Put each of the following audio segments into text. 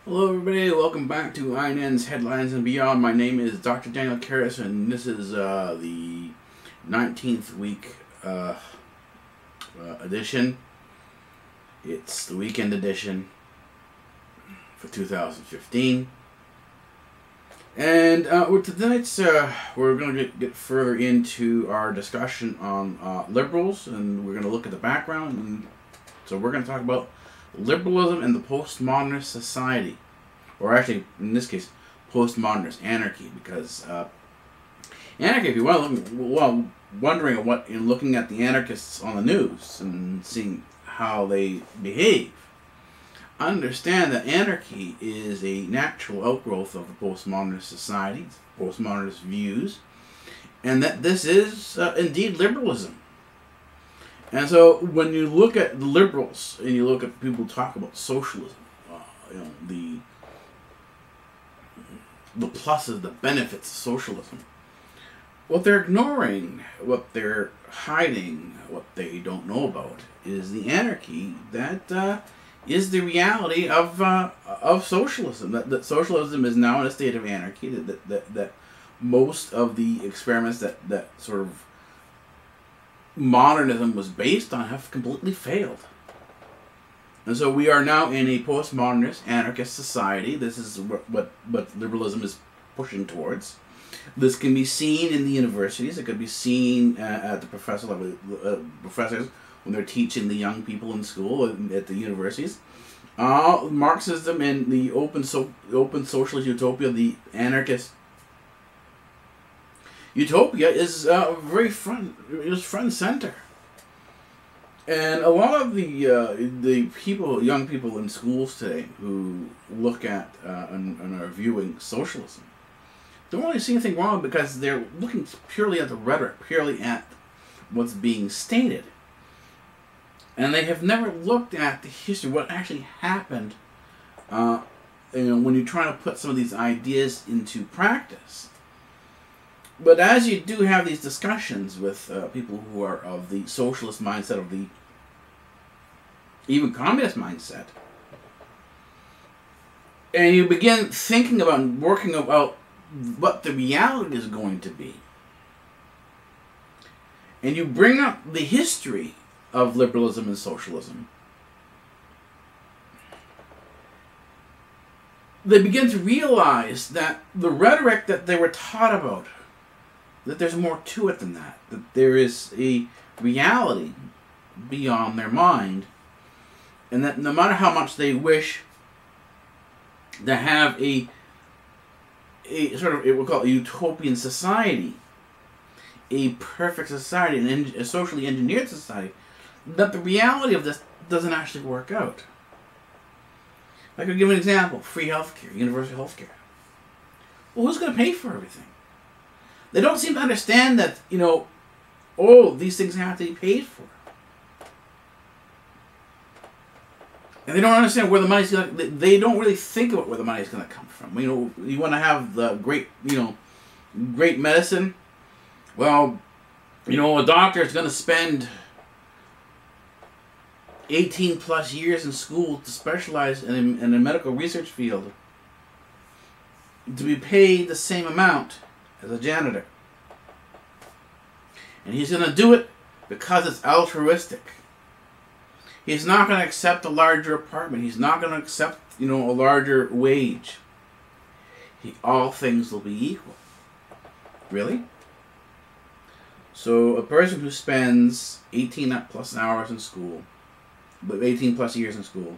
Hello everybody, welcome back to iNN's Headlines and Beyond. My name is Dr. Daniel Karras, and this is the 19th week edition. It's the weekend edition for 2015. And with tonight's, we're going to get further into our discussion on liberals, and we're going to look at the background. And so we're going to talk about liberalism and the postmodernist society, or actually, in this case, postmodernist anarchy, because anarchy, if you want to look, wondering what, in looking at the anarchists on the news and seeing how they behave, understand that anarchy is a natural outgrowth of the postmodernist society, postmodernist views, and that this is indeed liberalism. And so when you look at the liberals and you look at people who talk about socialism, the pluses, the benefits of socialism, what they're ignoring, what they're hiding, what they don't know about is the anarchy that is the reality of socialism. That socialism is now in a state of anarchy. That most of the experiments that sort of modernism was based on have completely failed. And so we are now in a postmodernist anarchist society. This is what liberalism is pushing towards. This can be seen in the universities. It could be seen at the professors when they're teaching the young people in school at the universities. Marxism and the open socialist utopia, the anarchist utopia, is very front and center, and a lot of the young people in schools today who look at and are viewing socialism don't really see anything wrong, because they're looking purely at the rhetoric, purely at what's being stated, and they have never looked at the history, what actually happened. When you try to put some of these ideas into practice. But as you do have these discussions with people who are of the socialist mindset, of the even communist mindset, and you begin thinking about and working about what the reality is going to be, and you bring up the history of liberalism and socialism, they begin to realize that the rhetoric that they were taught about, that there's more to it than that. That there is a reality beyond their mind. And that no matter how much they wish to have a sort of, we'll call it a utopian society, a perfect society, a socially engineered society, that the reality of this doesn't actually work out. I could give an example. Free healthcare, universal healthcare. Well, who's going to pay for everything? They don't seem to understand that, these things have to be paid for. And they don't understand where the money's going to... They don't really think about where the money's going to come from. You want to have the great medicine. Well, a doctor is going to spend 18 plus years in school to specialize in a medical research field to be paid the same amount as a janitor. And he's going to do it because it's altruistic. He's not going to accept a larger apartment. He's not going to accept, a larger wage. All things will be equal. Really? So a person who spends 18 plus hours in school, 18 plus years in school,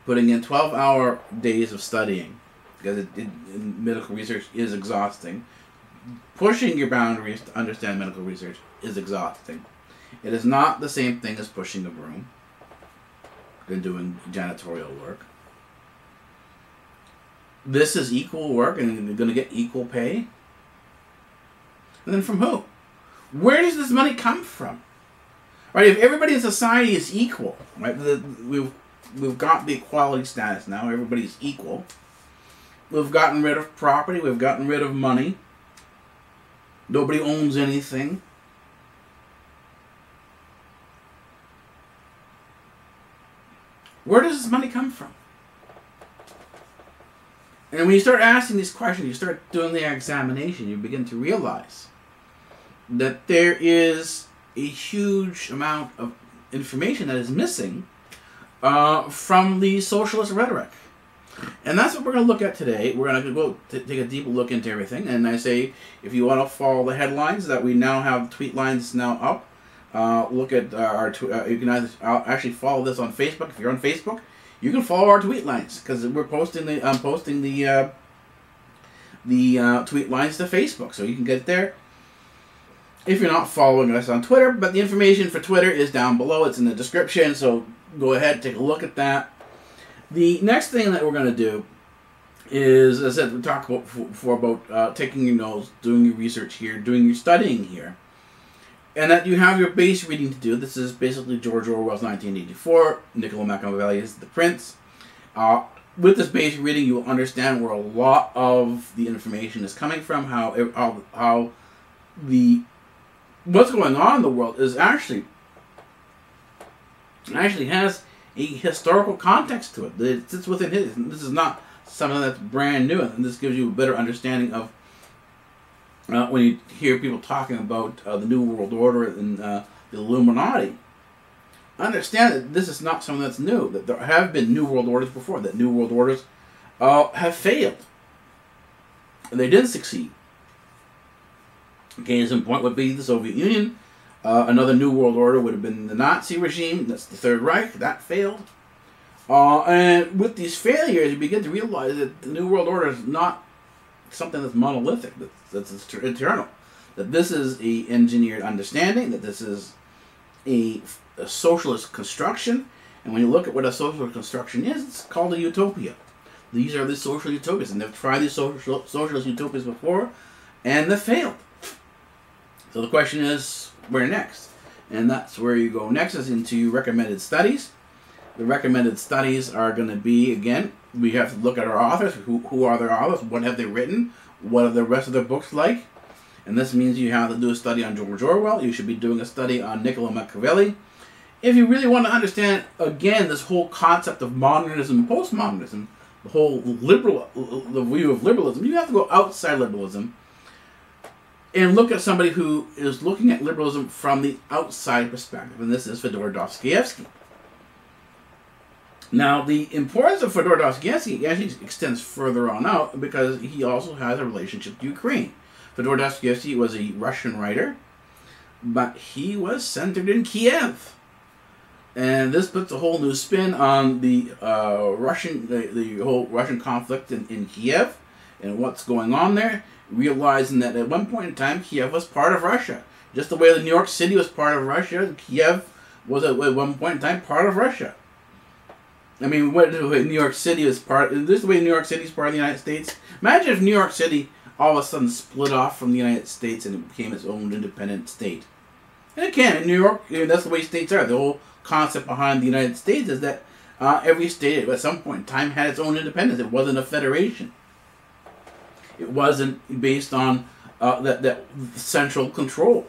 putting in 12-hour days of studying, because medical research is exhausting. Pushing your boundaries to understand medical research is exhausting. It is not the same thing as pushing a broom and doing janitorial work. This is equal work, and you're going to get equal pay. And then from who? Where does this money come from? Right? If everybody in society is equal, right? We've got the equality status now. Everybody's equal. We've gotten rid of property. We've gotten rid of money. Nobody owns anything. Where does this money come from? And when you start asking these questions, you start doing the examination, you begin to realize that there is a huge amount of information that is missing from the socialist rhetoric. And that's what we're going to look at today. We're going to go take a deep look into everything. And I say, if you want to follow the headlines, that we now have tweet lines now up. Look at our you can actually follow this on Facebook. If you're on Facebook, you can follow our tweet lines, because we're posting the tweet lines to Facebook, so you can get there. If you're not following us on Twitter, but the information for Twitter is down below. It's in the description, so go ahead, take a look at that. The next thing that we're going to do is, as I said, we talked about before about taking your notes, doing your research here, doing your studying here, and that you have your base reading to do. This is basically George Orwell's 1984, Niccolo Machiavelli's The Prince. With this base reading, you will understand where a lot of the information is coming from, how what's going on in the world is actually has a historical context to it. It sits within his. This is not something that's brand new, and this gives you a better understanding of when you hear people talking about the New World Order and the Illuminati. Understand that this is not something that's new, that there have been New World Orders before, that New World Orders have failed. And they didn't succeed. Case in point would be the Soviet Union. Another New World Order would have been the Nazi regime. That's the Third Reich. That failed. And with these failures, you begin to realize that the New World Order is not something that's monolithic, that's eternal. That this is an engineered understanding, that this is a socialist construction. And when you look at what a socialist construction is, it's called a utopia. These are the social utopias, and they've tried these socialist utopias before, and they failed. So the question is, where next? And that's where you go next, is into recommended studies. The recommended studies are going to be, again, we have to look at our authors. Who are their authors? What have they written? What are the rest of their books like? And this means you have to do a study on George Orwell. You should be doing a study on Niccolo Machiavelli. If you really want to understand, again, this whole concept of modernism and postmodernism, the whole the view of liberalism, you have to go outside liberalism and look at somebody who is looking at liberalism from the outside perspective. And this is Fyodor Dostoevsky. Now, the importance of Fyodor Dostoevsky actually extends further on out, because he also has a relationship to Ukraine. Fyodor Dostoevsky was a Russian writer, but he was centered in Kiev. And this puts a whole new spin on the whole Russian conflict in Kiev and what's going on there, realizing that at one point in time, Kiev was part of Russia. Just the way that New York City was part of Russia, Kiev was at one point in time part of Russia. I mean, New York City is this is the way New York City is part of the United States. Imagine if New York City all of a sudden split off from the United States and it became its own independent state. And it can. In New York, that's the way states are. The whole concept behind the United States is that every state at some point in time had its own independence. It wasn't a federation. It wasn't based on that central control.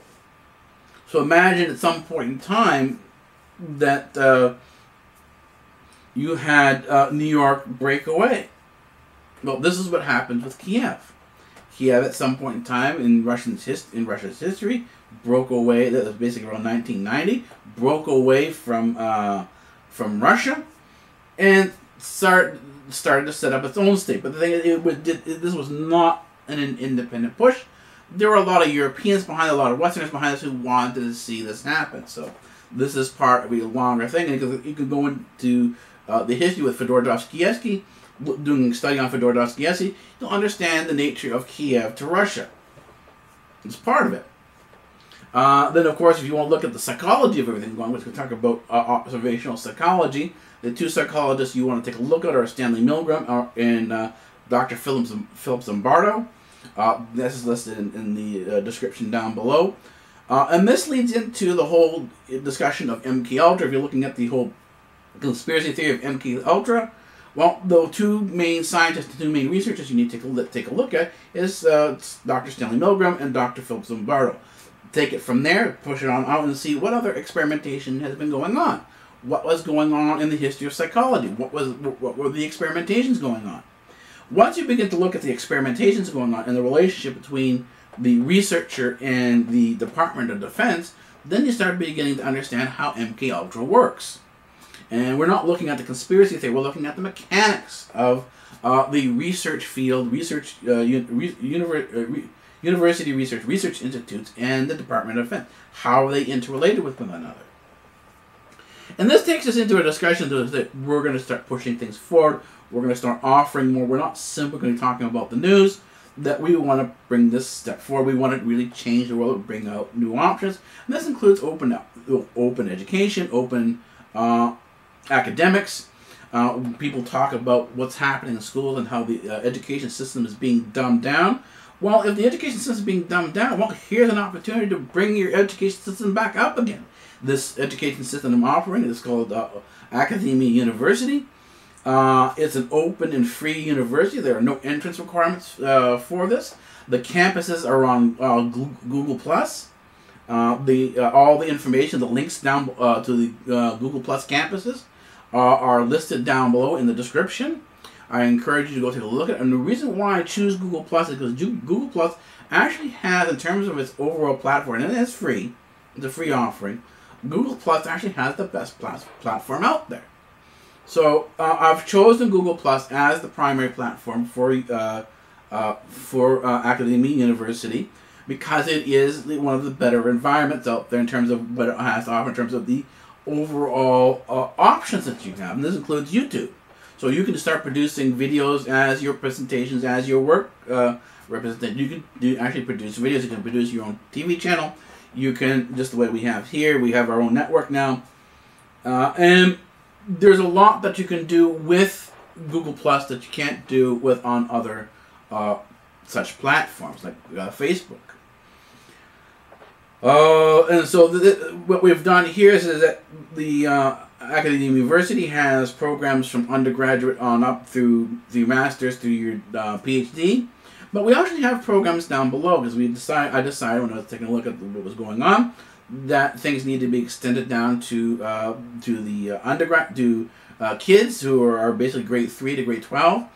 So imagine at some point in time that you had New York break away. Well, this is what happens with Kiev. Kiev, at some point in time in Russia's history, broke away. That was basically around 1990. Broke away from Russia, and started to set up its own state. But the thing is, this was not an independent push. There were a lot of Europeans behind it, a lot of Westerners behind us who wanted to see this happen. So this is part of a longer thing, and you could go into the history with Fyodor Dostoevsky, doing a study on Fyodor Dostoevsky, you'll understand the nature of Kiev to Russia. It's part of it. Then, of course, if you want to look at the psychology of everything going on, we're going to talk about observational psychology. The two psychologists you want to take a look at are Stanley Milgram and Dr. Philip Zimbardo. This is listed in the description down below. And this leads into the whole discussion of MKUltra. If you're looking at the whole conspiracy theory of MKUltra, well, the two main scientists, the two main researchers you need to take a look at is Dr. Stanley Milgram and Dr. Philip Zimbardo. Take it from there, push it on out, and see what other experimentation has been going on. What was going on in the history of psychology? What were the experimentations going on? Once you begin to look at the experimentations going on and the relationship between the researcher and the Department of Defense, then you start beginning to understand how MKUltra works. And we're not looking at the conspiracy theory, we're looking at the mechanics of the research field, university research institutes, and the Department of Defense. How are they interrelated with one another? And this takes us into a discussion that we're going to start pushing things forward. We're going to start offering more. We're not simply going to be talking about the news. That we want to bring this step forward. We want to really change the world, bring out new options. And this includes open education, open academics. People talk about what's happening in schools and how the education system is being dumbed down. Well, if the education system is being dumbed down, well, here's an opportunity to bring your education system back up again. This education system I'm offering is called Academia University. It's an open and free university. There are no entrance requirements for this. The campuses are on Google+. All the information, the links down to the Google+ campuses are listed down below in the description. I encourage you to go take a look at it. And the reason why I choose Google+ is because Google+ actually has, in terms of its overall platform, and it's free, it's a free offering, Google+ actually has the best platform out there. So I've chosen Google+ as the primary platform for Academia University because it is one of the better environments out there in terms of what it has to offer in terms of the overall options that you have. And this includes YouTube. So you can start producing videos as your presentations, as your work representation. You can actually produce videos. You can produce your own TV channel. You can, just the way we have here, we have our own network now. And there's a lot that you can do with Google+ that you can't do on other such platforms like Facebook. And so what we've done here is that the Academia University has programs from undergraduate on up through master's, through your PhD. But we actually have programs down below because I decided when I was taking a look at what was going on that things need to be extended down to the undergrad, to kids who are basically grade 3 to grade 12.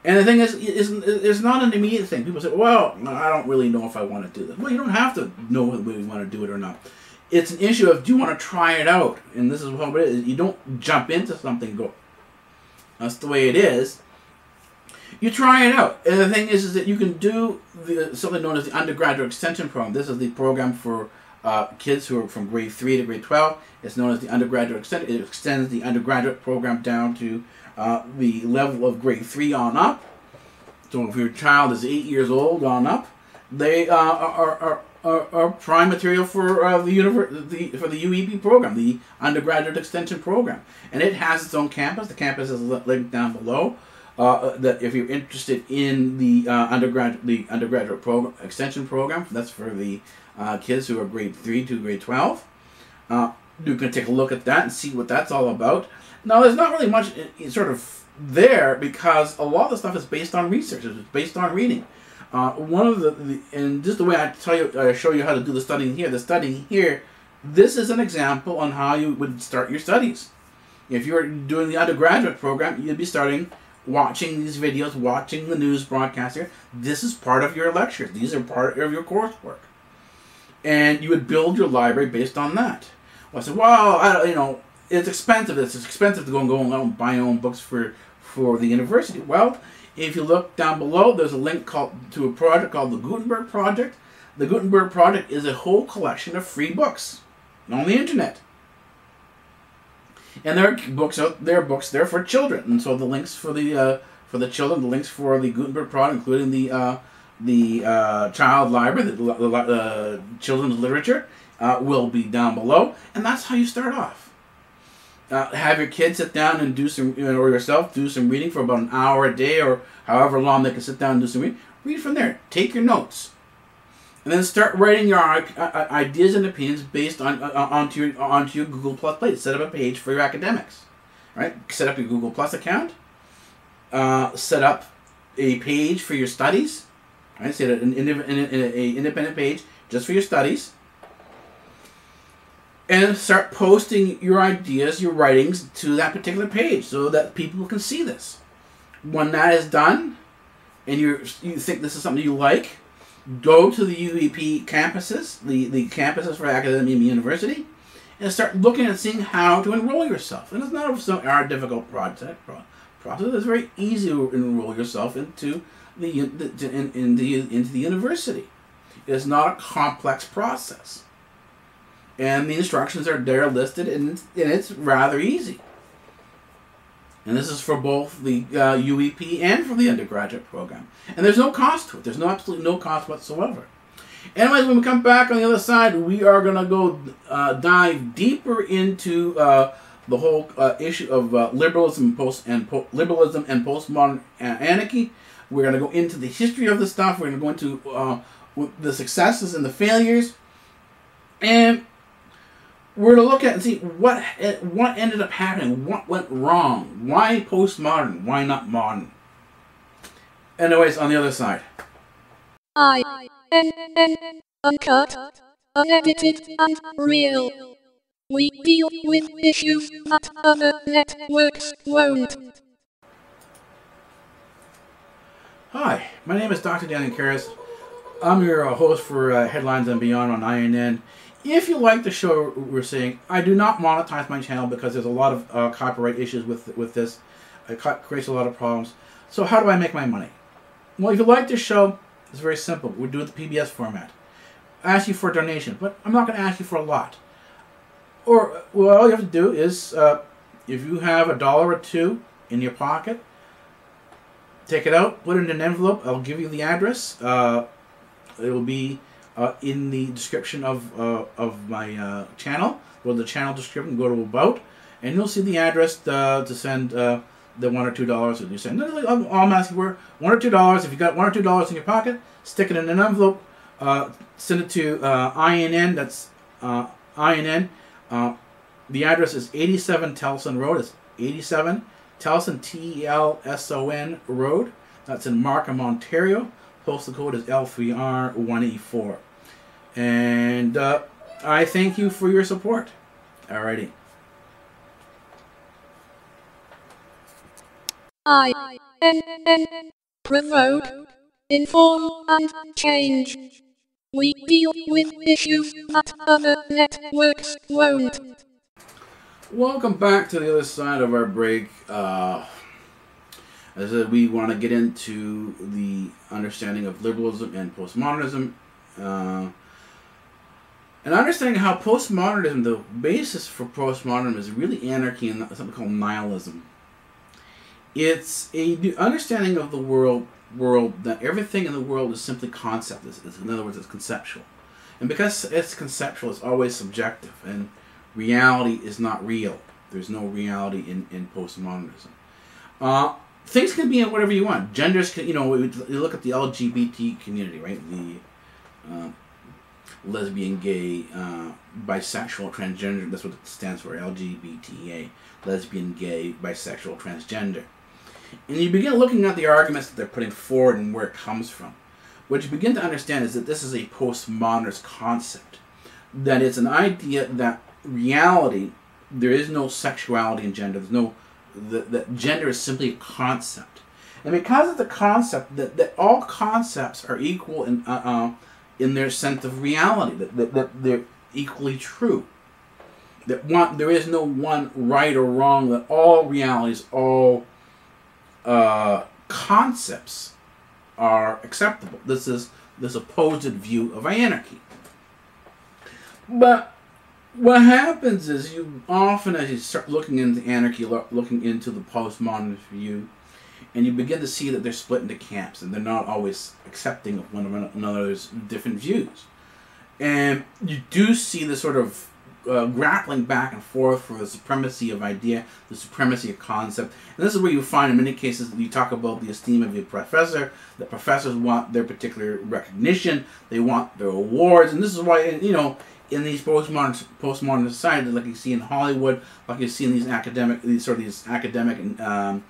And the thing is, it's not an immediate thing. People say, well, I don't really know if I want to do this. Well, you don't have to know whether you want to do it or not. It's an issue of, do you want to try it out? And this is how it is. You don't jump into something and go, that's the way it is. You try it out. And the thing is that you can do something known as the undergraduate extension program. This is the program for kids who are from grade 3 to grade 12. It's known as the undergraduate extension. It extends the undergraduate program down to the level of grade 3 on up. So if your child is 8 years old on up, they are prime material for the UEP program, the undergraduate extension program, and it has its own campus. The campus is linked down below. That if you're interested in the undergraduate program, extension program, that's for the kids who are grade 3 to grade 12. You can take a look at that and see what that's all about. Now, there's not really much sort of there because a lot of the stuff is based on research. It's based on reading. One of and just the way I show you how to do the studying here. The studying here, this is an example on how you would start your studies. If you're doing the undergraduate program, you'd be starting watching these videos, watching the news broadcast here. This is part of your lectures. These are part of your coursework. And you would build your library based on that. Well, I said, well, it's expensive. It's expensive to go out and buy your own books for the university. Well, if you look down below, there's a link to a project called the Gutenberg Project. The Gutenberg Project is a whole collection of free books on the internet. And there are books there for children. And so the links for the children, the links for the Gutenberg Project, including the child library, the children's literature, will be down below. And that's how you start off. Have your kids sit down and do some, or yourself do some reading for about an hour a day, or however long they can sit down and do some reading. Read from there. Take your notes, and then start writing your ideas and opinions based onto your Google Plus page. Set up a page for your academics, right? Set up your Google Plus account. Set up a page for your studies. Right? Set an independent page just for your studies. And start posting your ideas, your writings to that particular page so that people can see this. When that is done, and you think this is something you like, go to the UEP campuses, the campuses for academia university, and start looking and seeing how to enroll yourself. And it's not a difficult process. It's very easy to enroll yourself into the university. It's not a complex process. And the instructions are there listed, and it's rather easy. And this is for both the UEP and for the undergraduate program. And there's no cost to it. There's absolutely no cost whatsoever. Anyways, when we come back on the other side, we are going to go dive deeper into the whole issue of liberalism and postmodern anarchy. We're going to go into the history of the stuff. We're going to go into the successes and the failures. And we're going to look at and see what ended up happening, what went wrong, why postmodern, why not modern. Anyways, on the other side. iNN, uncut, unedited, and real. We deal with issues that other networks won't. Hi, my name is Dr. Daniel Karras. I'm your host for Headlines and Beyond on iNN. If you like the show we're saying, I do not monetize my channel because there's a lot of copyright issues with this. It creates a lot of problems. So how do I make my money? Well, if you like this show, it's very simple. We do it the PBS format. I ask you for a donation, but I'm not going to ask you for a lot. Or, well, all you have to do is, if you have $1 or $2 in your pocket, take it out, put it in an envelope. I'll give you the address. It will be in the description of my channel. Go to the channel description, go to About, and you'll see the address to send the $1 or $2 that you send. All I'm asking for $1 or $2. If you got $1 or $2 in your pocket, stick it in an envelope. Send it to iNN. That's iNN. The address is 87 Telson Road. It's 87 Telson, T-E-L-S-O-N Road. That's in Markham, Ontario. Postal code is L3R184. And I thank you for your support. Alrighty. iNN, provoke, inform, and change. We deal with issues that other networks won't. Welcome back to the other side of our break. As I said, we want to get into the understanding of liberalism and postmodernism. And understanding how postmodernism, the basis for postmodernism is really anarchy and something called nihilism. It's a understanding of the world that everything in the world is simply concept. In other words, it's conceptual. And because it's conceptual, it's always subjective. And reality is not real. There's no reality in postmodernism. Things can be in whatever you want. Genders can, you look at the LGBT community, right? The lesbian, gay, bisexual, transgender, that's what it stands for, LGBTA. Lesbian, gay, bisexual, transgender. And you begin looking at the arguments that they're putting forward and where it comes from. What you begin to understand is that this is a postmodernist concept. That it's an idea that reality, there is no sexuality in gender. There's no, that gender is simply a concept. And because it's a concept, that all concepts are equal in their sense of reality. That they're equally true. That there is no one right or wrong. That all realities, all concepts are acceptable. This is the supposed view of anarchy. But what happens is you often, as you start looking into anarchy, looking into the postmodernist view, and you begin to see that they're split into camps, and they're not always accepting of one another's different views. And you do see this sort of grappling back and forth for the supremacy of idea, the supremacy of concept. And this is where you find in many cases that you talk about the esteem of your professor. The professors want their particular recognition. They want their awards. And this is why, in these postmodern societies, like you see in Hollywood, like you see in these academic and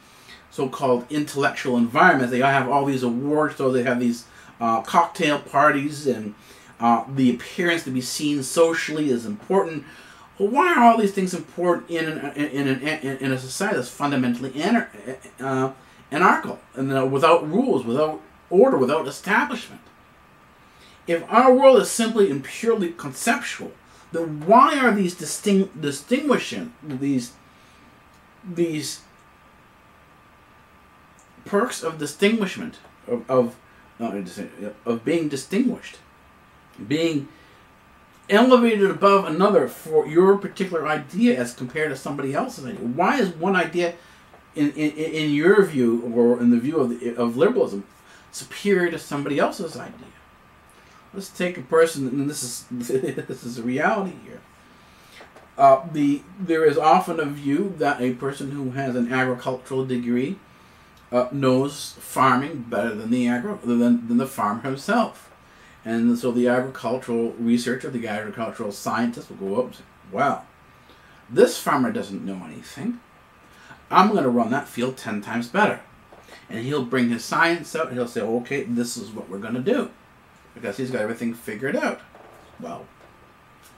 so-called intellectual environments, they have all these awards. So they have these cocktail parties, and the appearance to be seen socially is important. Well, why are all these things important in a society that's fundamentally anarchical and without rules, without order, without establishment. If our world is simply and purely conceptual, then why are these distinguishing these perks of distinguishment of being distinguished, being elevated above another for your particular idea as compared to somebody else's idea? Why is one idea, in your view, or in the view of liberalism, superior to somebody else's idea? Let's take a person, and this is a reality here. There is often a view that a person who has an agricultural degree knows farming better than the farmer himself. And so the agricultural researcher, the agricultural scientist will go up and say, wow, this farmer doesn't know anything. I'm going to run that field 10 times better. And he'll bring his science out and he'll say, okay, this is what we're going to do. Because he's got everything figured out. Well,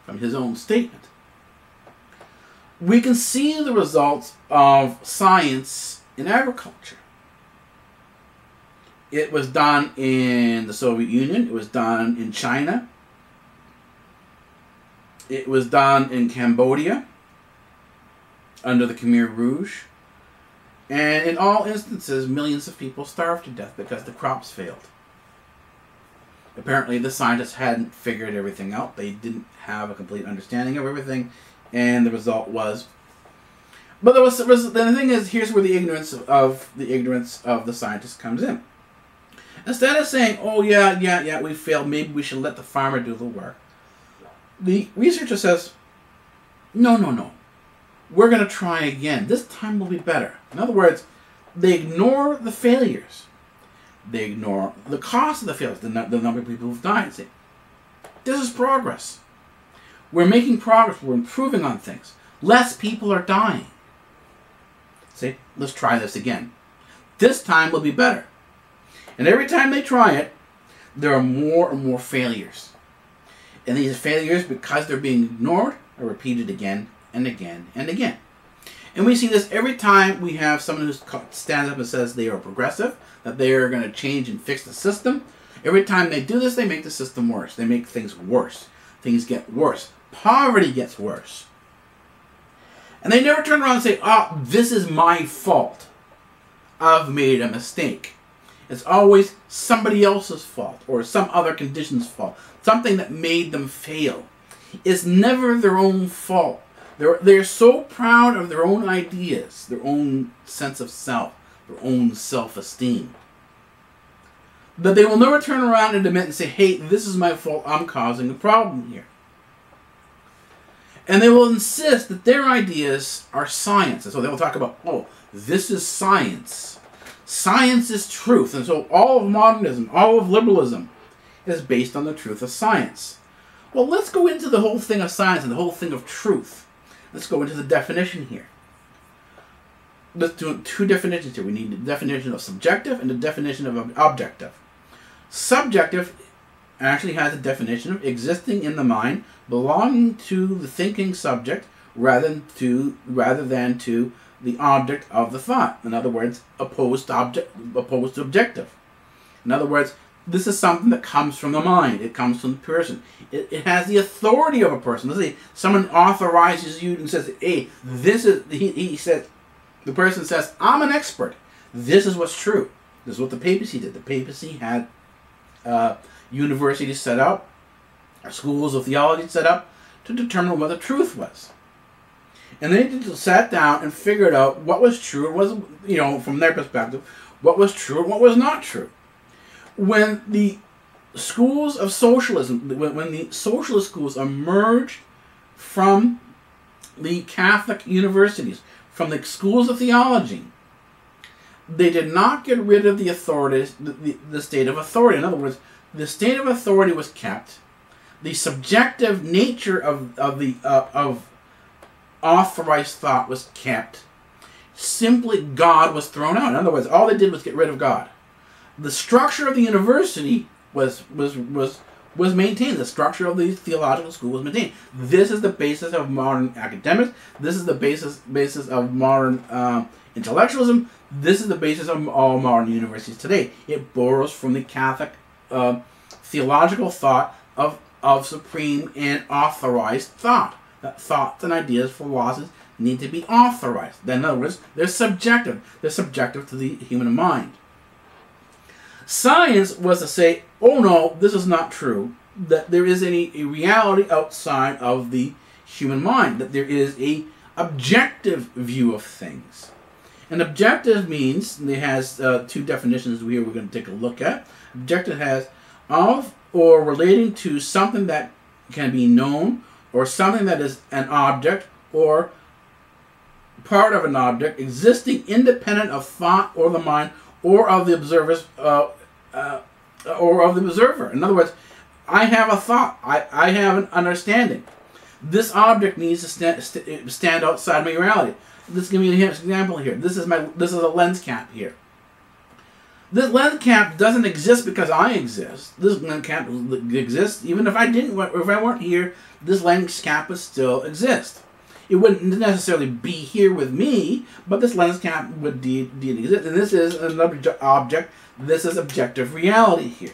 from his own statement. We can see the results of science in agriculture. It was done in the Soviet Union. It was done in China. It was done in Cambodia under the Khmer Rouge. And in all instances, millions of people starved to death because the crops failed. Apparently, the scientists hadn't figured everything out. They didn't have a complete understanding of everything. And the result was... But the thing is, here's where the ignorance of the scientists comes in. Instead of saying, oh, yeah, we failed, maybe we should let the farmer do the work, the researcher says, no. We're going to try again. This time will be better. In other words, they ignore the failures. They ignore the cost of the failures, the number of people who've died. Say, this is progress. We're making progress. We're improving on things. Less people are dying. Say, let's try this again. This time will be better. And every time they try it, there are more and more failures. And these failures, because they're being ignored, are repeated again and again and again. And we see this every time we have someone who stands up and says they are progressive, that they are going to change and fix the system. Every time they do this, they make the system worse. They make things worse. Things get worse. Poverty gets worse. And they never turn around and say, oh, this is my fault. I've made a mistake. It's always somebody else's fault or some other condition's fault. Something that made them fail. It's never their own fault. They're so proud of their own ideas, their own sense of self, their own self-esteem, that they will never turn around and admit and say, hey, this is my fault, I'm causing a problem here. And they will insist that their ideas are science. And so they will talk about, oh, this is science. Science is truth. And so all of modernism, all of liberalism is based on the truth of science. Well, let's go into the whole thing of science and the whole thing of truth. Let's go into the definition here. Let's do two definitions here. We need the definition of subjective and the definition of objective. Subjective actually has a definition of existing in the mind, belonging to the thinking subject rather than to the object of the thought. In other words, opposed to objective. In other words, this is something that comes from the mind. It comes from the person. It has the authority of a person. Let's say someone authorizes you and says, hey, this is, he says, the person says, I'm an expert. This is what's true. This is what the papacy did. The papacy had universities set up, schools of theology set up to determine what the truth was. And they just sat down and figured out what was true and was, from their perspective, what was true and what was not true. When the schools of socialism, when the socialist schools emerged from the Catholic universities, from the schools of theology, they did not get rid of the authorities, the state of authority. In other words, the state of authority was kept. The subjective nature of authorized thought was kept. Simply, God was thrown out. In other words, all they did was get rid of God. The structure of the university was maintained. The structure of the theological school was maintained. This is the basis of modern academics. This is the basis of modern intellectualism. This is the basis of all modern universities today. It borrows from the Catholic theological thought of supreme and authorized thought. That thoughts and ideas, philosophies need to be authorized. Then, in other words, they're subjective. They're subjective to the human mind. Science was to say, oh no, this is not true. That there is a reality outside of the human mind. That there is a objective view of things. And objective means, and it has two definitions here we're going to take a look at. Objective has of or relating to something that can be known, or something that is an object or part of an object existing independent of thought or the mind or of the observer's or of the observer. In other words, I have a thought. I have an understanding. This object needs to stand outside my reality. Let's give me an example here. This is a lens cap here. This lens cap doesn't exist because I exist. This lens cap exists even if if I weren't here. This lens cap would still exist. It wouldn't necessarily be here with me, but this lens cap would indeed exist. And this is an object. This is objective reality here.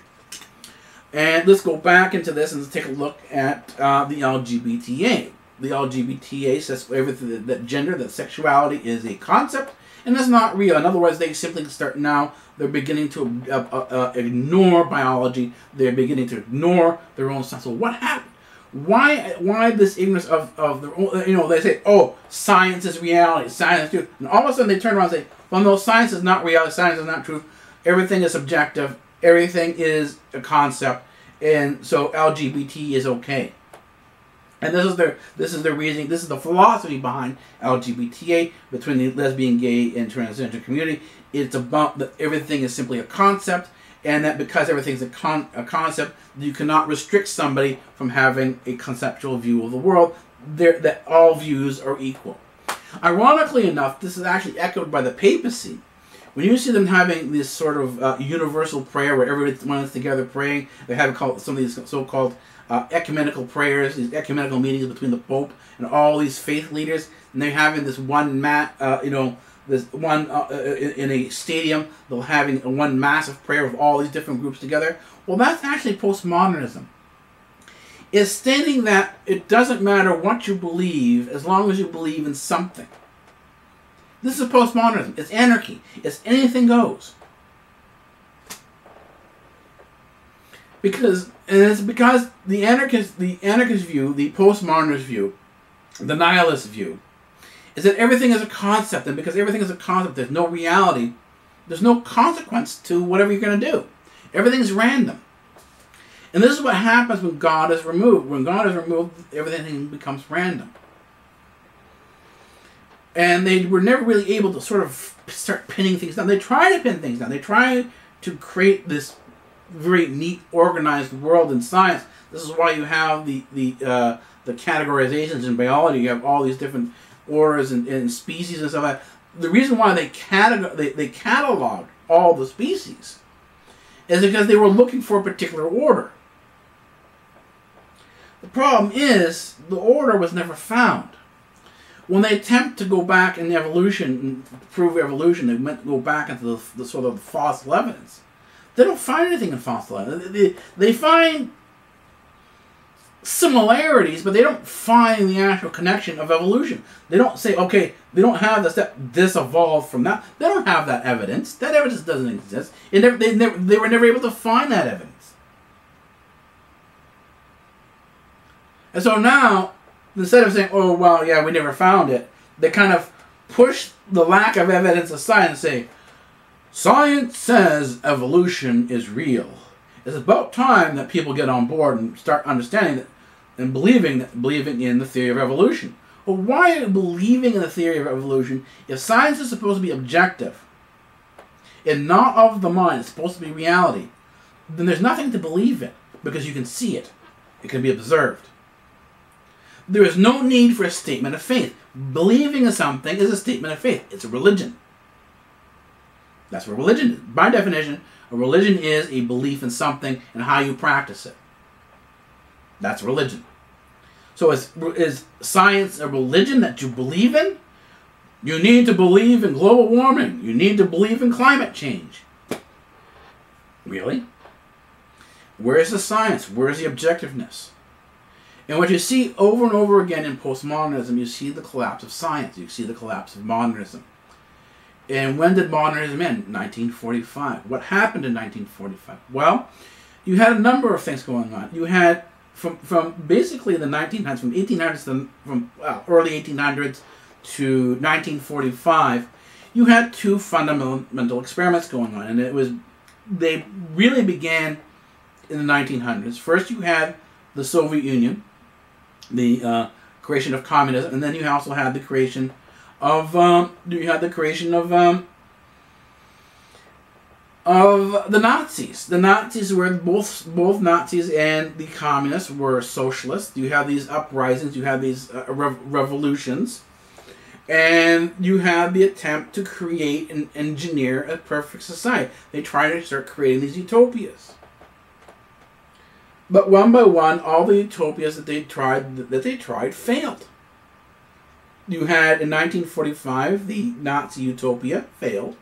And let's go back into this and let's take a look at the LGBTA. The LGBTA says everything that gender, that sexuality is a concept, and it's not real. In other words, they simply start now. They're beginning to ignore biology. They're beginning to ignore their own stuff. So what happened? Why this ignorance of their own? They say, oh, science is reality, science is truth, and all of a sudden they turn around and say, well, no, science is not reality, science is not truth. Everything is subjective. Everything is a concept, and so LGBT is okay. And this is their reasoning. This is the philosophy behind LGBTA, between the lesbian, gay, and transgender community. It's about that everything is simply a concept, and that because everything is a concept, you cannot restrict somebody from having a conceptual view of the world. That all views are equal. Ironically enough, this is actually echoed by the papacy. When you see them having this sort of universal prayer where everyone is together praying, they have some of these so-called ecumenical prayers, these ecumenical meetings between the Pope and all these faith leaders, and they're having this one this one in a stadium. They're having one massive prayer of all these different groups together. Well, that's actually postmodernism. It's stating that it doesn't matter what you believe as long as you believe in something. This is postmodernism. It's anarchy. It's anything goes. Because the anarchist view, the postmodernist view, the nihilist view, is that everything is a concept, and because everything is a concept, there's no reality, there's no consequence to whatever you're going to do. Everything is random. And this is what happens when God is removed. When God is removed, everything becomes random. And they were never really able to sort of start pinning things down. They try to pin things down. They try to create this very neat, organized world in science. This is why you have the categorizations in biology. You have all these different orders and species and stuff like that. The reason why they cataloged all the species is because they were looking for a particular order. The problem is the order was never found. When they attempt to go back in evolution and prove evolution, they go back into the sort of fossil evidence. They don't find anything in fossil evidence. They find similarities, but they don't find the actual connection of evolution. They don't say, okay, they don't have the step, this evolved from that. They don't have that evidence. That evidence doesn't exist. They were never able to find that evidence. And so now, instead of saying, oh, well, yeah, we never found it, they kind of push the lack of evidence aside and say, science says evolution is real. It's about time that people get on board and start understanding that and believing in the theory of evolution. Well, why believing in the theory of evolution if science is supposed to be objective and not of the mind, it's supposed to be reality? Then there's nothing to believe in because you can see it. It can be observed. There is no need for a statement of faith. Believing in something is a statement of faith. It's a religion. That's what religion is. By definition, a religion is a belief in something and how you practice it. That's religion. So is science a religion that you believe in? You need to believe in global warming. You need to believe in climate change. Really? Where's the science? Where's the objectiveness? And what you see over and over again in postmodernism, you see the collapse of science. You see the collapse of modernism. And when did modernism end? 1945. What happened in 1945? Well, you had a number of things going on. You had, from basically the 1900s, from 1800s to early 1800s to 1945, you had two fundamental experiments going on. And they really began in the 1900s. First, you had the Soviet Union, the creation of communism, and then you also had the creation of the Nazis. The Nazis were both Nazis and the communists were socialists. You have these uprisings, you have these revolutions, and you have the attempt to create and engineer a perfect society. They try to start creating these utopias. But one by one, all the utopias that they tried failed. You had, in 1945, the Nazi utopia failed.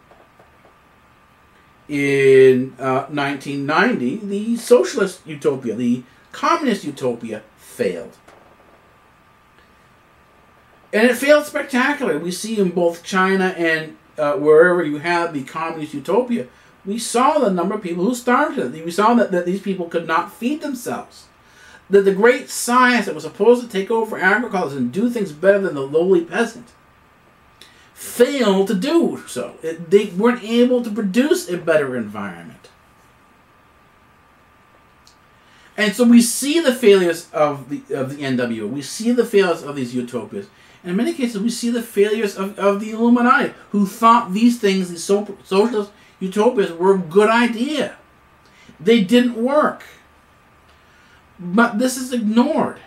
In 1990, the socialist utopia, the communist utopia, failed. And it failed spectacularly. We see in both China and wherever you have the communist utopia, we saw the number of people who starved it. We saw that these people could not feed themselves. That the great science that was supposed to take over agriculture and do things better than the lowly peasant failed to do so. They weren't able to produce a better environment. And so we see the failures of the NWO. We see the failures of these utopias. And in many cases, we see the failures of the Illuminati, who thought these things, these socialist utopias, were a good idea. They didn't work. But this is ignored.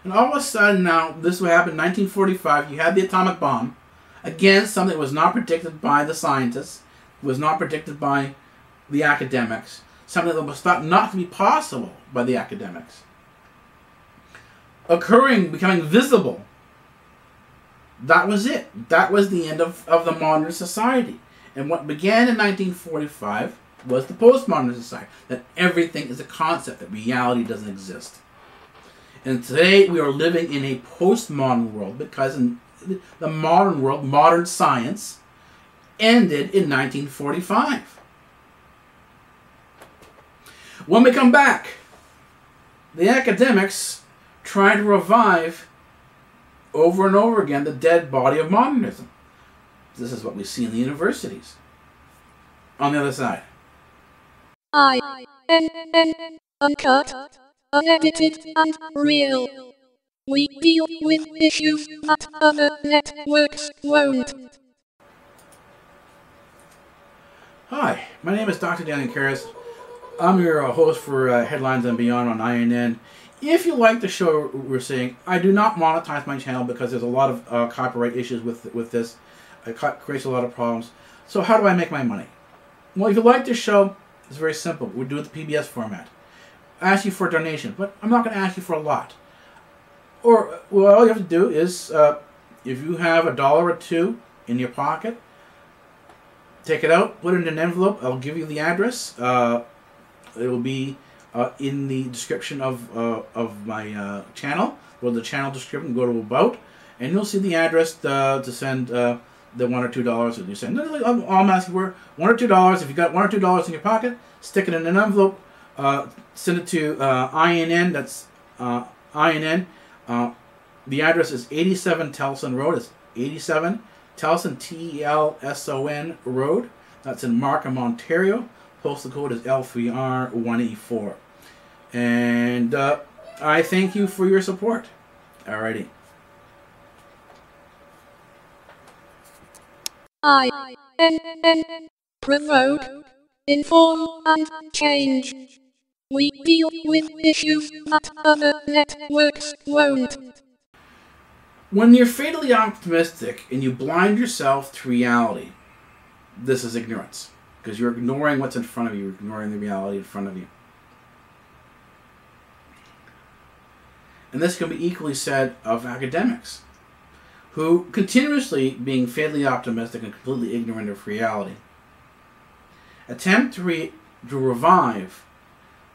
And all of a sudden now, this will happen in 1945, you had the atomic bomb. Again, something that was not predicted by the scientists, was not predicted by the academics, something that was thought not to be possible by the academics. Occurring, becoming visible. That was it. That was the end of the modern society. And what began in 1945 was the postmodern society, that everything is a concept, that reality doesn't exist. And today we are living in a postmodern world because in the modern world, modern science, ended in 1945. When we come back, the academics try to revive over and over again the dead body of modernism. This is what we see in the universities. On the other side. iNN, uncut, unedited, and real. We deal with issues that other networks won't. Hi, my name is Dr. Daniel Karras. I'm your host for Headlines and Beyond on iNN. If you like the show we're saying, I do not monetize my channel because there's a lot of copyright issues with this. It creates a lot of problems. So how do I make my money? Well, if you like this show, it's very simple. We do it the PBS format. I ask you for a donation, but I'm not going to ask you for a lot. Or, well, all you have to do is, if you have $1 or $2 in your pocket, take it out, put it in an envelope. I'll give you the address. It will be in the description of my channel. Go to the channel description, go to About, and you'll see the address to send the $1 or $2 that you send. All I'm asking for $1 or $2. If you got $1 or $2 in your pocket, stick it in an envelope. Send it to iNN. That's iNN. The address is 87 Telson Road. It's 87 Telson, Telson Road. That's in Markham, Ontario. Postal code is L3R184. And I thank you for your support. Alrighty. iNN, promote, inform, and change. We deal with issues that other networks won't. When you're fatally optimistic and you blind yourself to reality, this is ignorance. Because you're ignoring what's in front of you. You're ignoring the reality in front of you. And this can be equally said of academics, who continuously being fatally optimistic and completely ignorant of reality, attempt to revive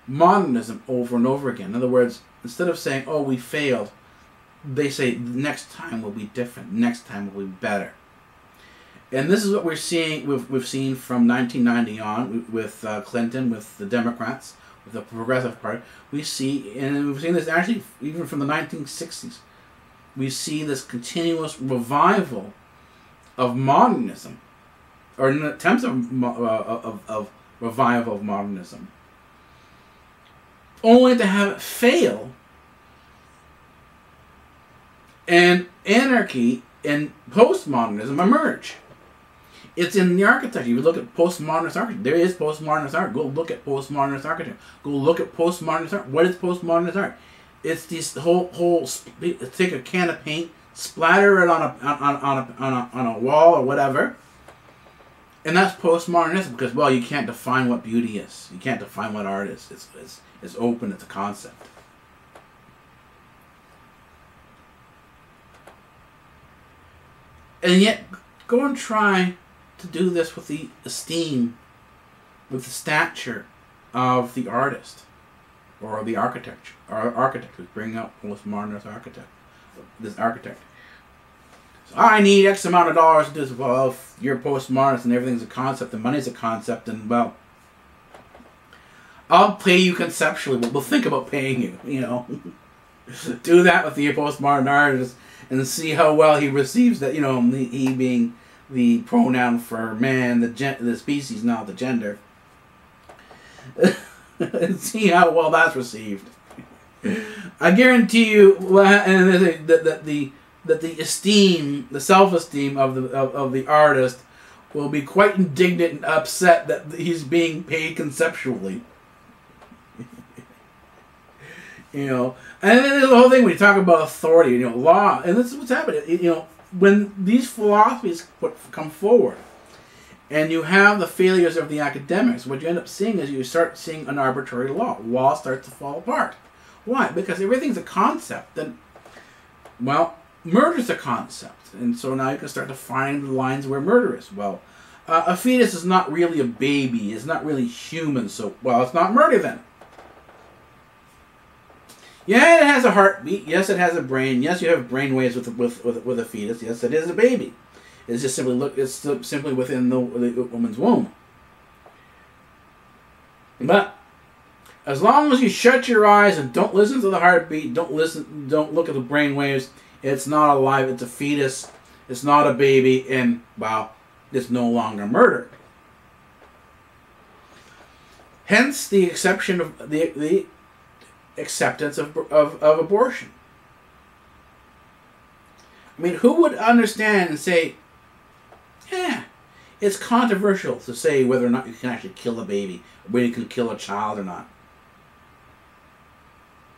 modernism over and over again. In other words, instead of saying, oh, we failed, they say, next time will be different, next time will be better. And this is what we're seeing, we've seen from 1990 on with Clinton, with the Democrats, with the Progressive Party. We've seen this actually even from the 1960s. We see this continuous revival of modernism, or an attempt of revival of modernism, only to have it fail, and anarchy and postmodernism emerge. It's in the architecture. You look at postmodernist architecture. There is postmodernist art. Go look at postmodernist architecture. Go look at postmodernist art. What is postmodernist art? It's this whole take a can of paint, splatter it on a wall or whatever, and that's postmodernism, because, well, you can't define what beauty is. You can't define what art is. It's open. It's a concept. And yet, go and try to do this with the esteem, with the stature of the artist or the architect who's bringing up postmodernist this architect. So I need X amount of dollars to do this. Well, if you're postmodernist and everything's a concept and money's a concept, and, well, I'll pay you conceptually, but we'll think about paying you, you know. Do that with the postmodern artist and see how well he receives that, you know, he being the pronoun for man, the species, not the gender. And see how well that's received. I guarantee you, that the esteem, the self-esteem of the artist will be quite indignant and upset that he's being paid conceptually. You know, and then there's the whole thing when you talk about authority, you know, law, and this is what's happening. You know, when these philosophies come forward, and you have the failures of the academics, what you end up seeing is you start seeing an arbitrary law. Law starts to fall apart. Why? Because everything's a concept. Then, well, murder's a concept, and so now you can start to find the lines where murder is. Well, a fetus is not really a baby. It's not really human. So, well, it's not murder then. Yeah, it has a heartbeat. Yes, it has a brain. Yes, you have brain waves with a fetus. Yes, it is a baby. It's just simply within the woman's womb. But as long as you shut your eyes and don't listen to the heartbeat, don't look at the brain waves, it's not alive. It's a fetus. It's not a baby, and, well, it's no longer murder. Hence the exception of the acceptance of abortion. I mean, who would understand and say, yeah, it's controversial to say whether or not you can actually kill a baby, whether you can kill a child or not.